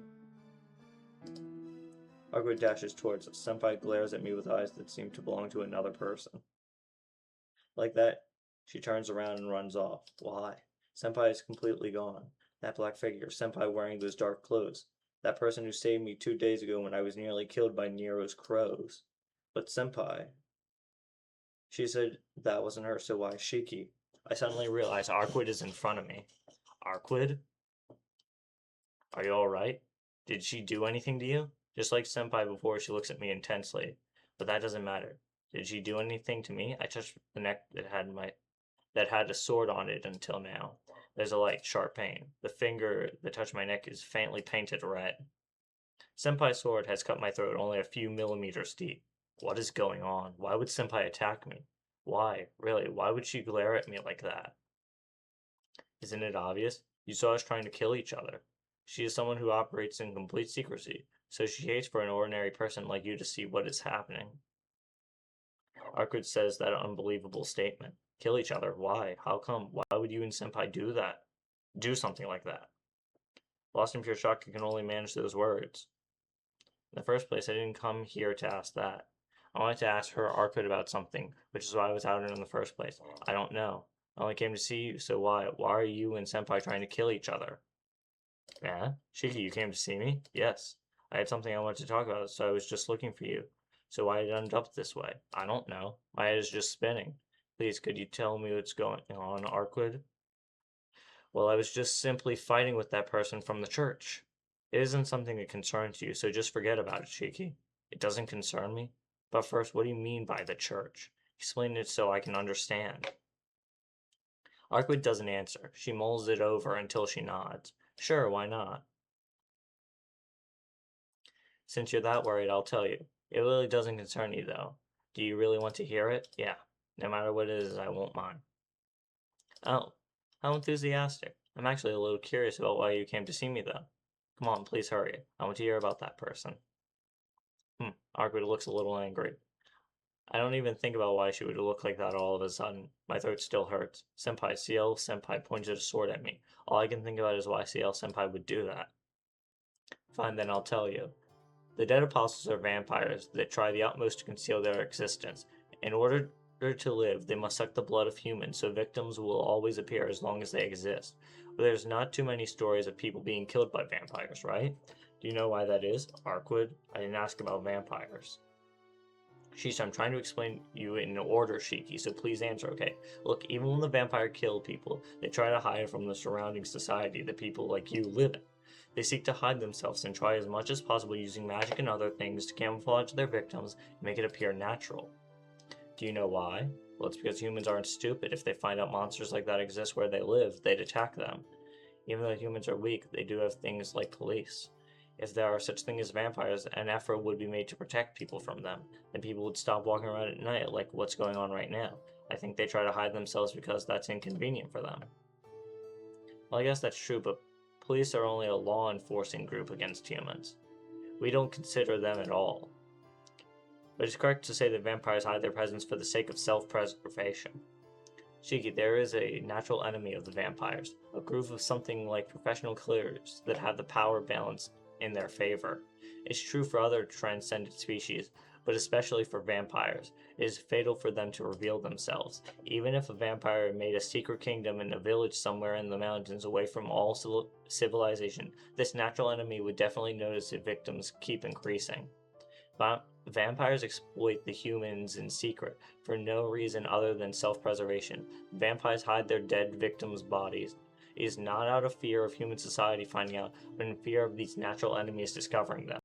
Arquid dashes towards us. Senpai glares at me with eyes that seem to belong to another person. Like that, she turns around and runs off. Why? Senpai is completely gone. That black figure, Senpai wearing those dark clothes. That person who saved me 2 days ago when I was nearly killed by Nero's crows. But Senpai... She said that wasn't her, so why Shiki? I suddenly realize Arquid is in front of me. Arquid? Are you alright? Did she do anything to you? Just like Senpai before, she looks at me intensely. But that doesn't matter. Did she do anything to me? I touched the neck that had a sword on it until now. There's a light, sharp pain. The finger that touched my neck is faintly painted red. Senpai's sword has cut my throat only a few millimeters deep. What is going on? Why would Senpai attack me? Why? Really, why would she glare at me like that? Isn't it obvious? You saw us trying to kill each other. She is someone who operates in complete secrecy, so she hates for an ordinary person like you to see what is happening. Arquid says that unbelievable statement. Kill each other? Why? How come? Why would you and Senpai do that? Do something like that? Lost in pure shock, you can only manage those words. In the first place, I didn't come here to ask that. I wanted to ask her Arquid about something, which is why I was out in the first place. I don't know. I only came to see you, so why? Why are you and Senpai trying to kill each other? Yeah? Shiki, you came to see me? Yes. I had something I wanted to talk about, so I was just looking for you. So why did it end up this way? I don't know. My head is just spinning. Please, could you tell me what's going on, Arquid? Well, I was just simply fighting with that person from the church. It isn't something that concerns you, so just forget about it, Shiki. It doesn't concern me? But first, what do you mean by the church? Explain it so I can understand. Arquid doesn't answer. She mulls it over until she nods. Sure, why not? Since you're that worried, I'll tell you. It really doesn't concern you, though. Do you really want to hear it? Yeah. No matter what it is, I won't mind. Oh, how enthusiastic. I'm actually a little curious about why you came to see me, though. Come on, please hurry. I want to hear about that person. Arquid looks a little angry. I don't even think about why she would look like that all of a sudden. My throat still hurts. Senpai, CL Senpai pointed a sword at me. All I can think about is why CL Senpai would do that. Fine, then I'll tell you. The dead apostles are vampires that try the utmost to conceal their existence. In order order to live, they must suck the blood of humans, so victims will always appear as long as they exist. But there's not too many stories of people being killed by vampires, right? Do you know why that is, Arkwood? I didn't ask about vampires. Sheesh, I'm trying to explain you in order, Shiki, so please answer, okay? Look, even when the vampire kill people, they try to hide from the surrounding society that people like you live in. They seek to hide themselves and try as much as possible using magic and other things to camouflage their victims and make it appear natural. Do you know why? Well, it's because humans aren't stupid. If they find out monsters like that exist where they live, they'd attack them. Even though humans are weak, they do have things like police. If there are such things as vampires, an effort would be made to protect people from them. Then people would stop walking around at night like what's going on right now. I think they try to hide themselves because that's inconvenient for them. Well, I guess that's true, but police are only a law enforcing group against humans. We don't consider them at all. But it's correct to say that vampires hide their presence for the sake of self-preservation. Shiki, there is a natural enemy of the vampires, a group of something like professional killers that have the power balance in their favor. It's true for other transcendent species, but especially for vampires. It is fatal for them to reveal themselves. Even if a vampire made a secret kingdom in a village somewhere in the mountains away from all civilization, this natural enemy would definitely notice if victims keep increasing. Vampires exploit the humans in secret for no reason other than self-preservation. Vampires hide their dead victims' bodies. It is not out of fear of human society finding out, but in fear of these natural enemies discovering them.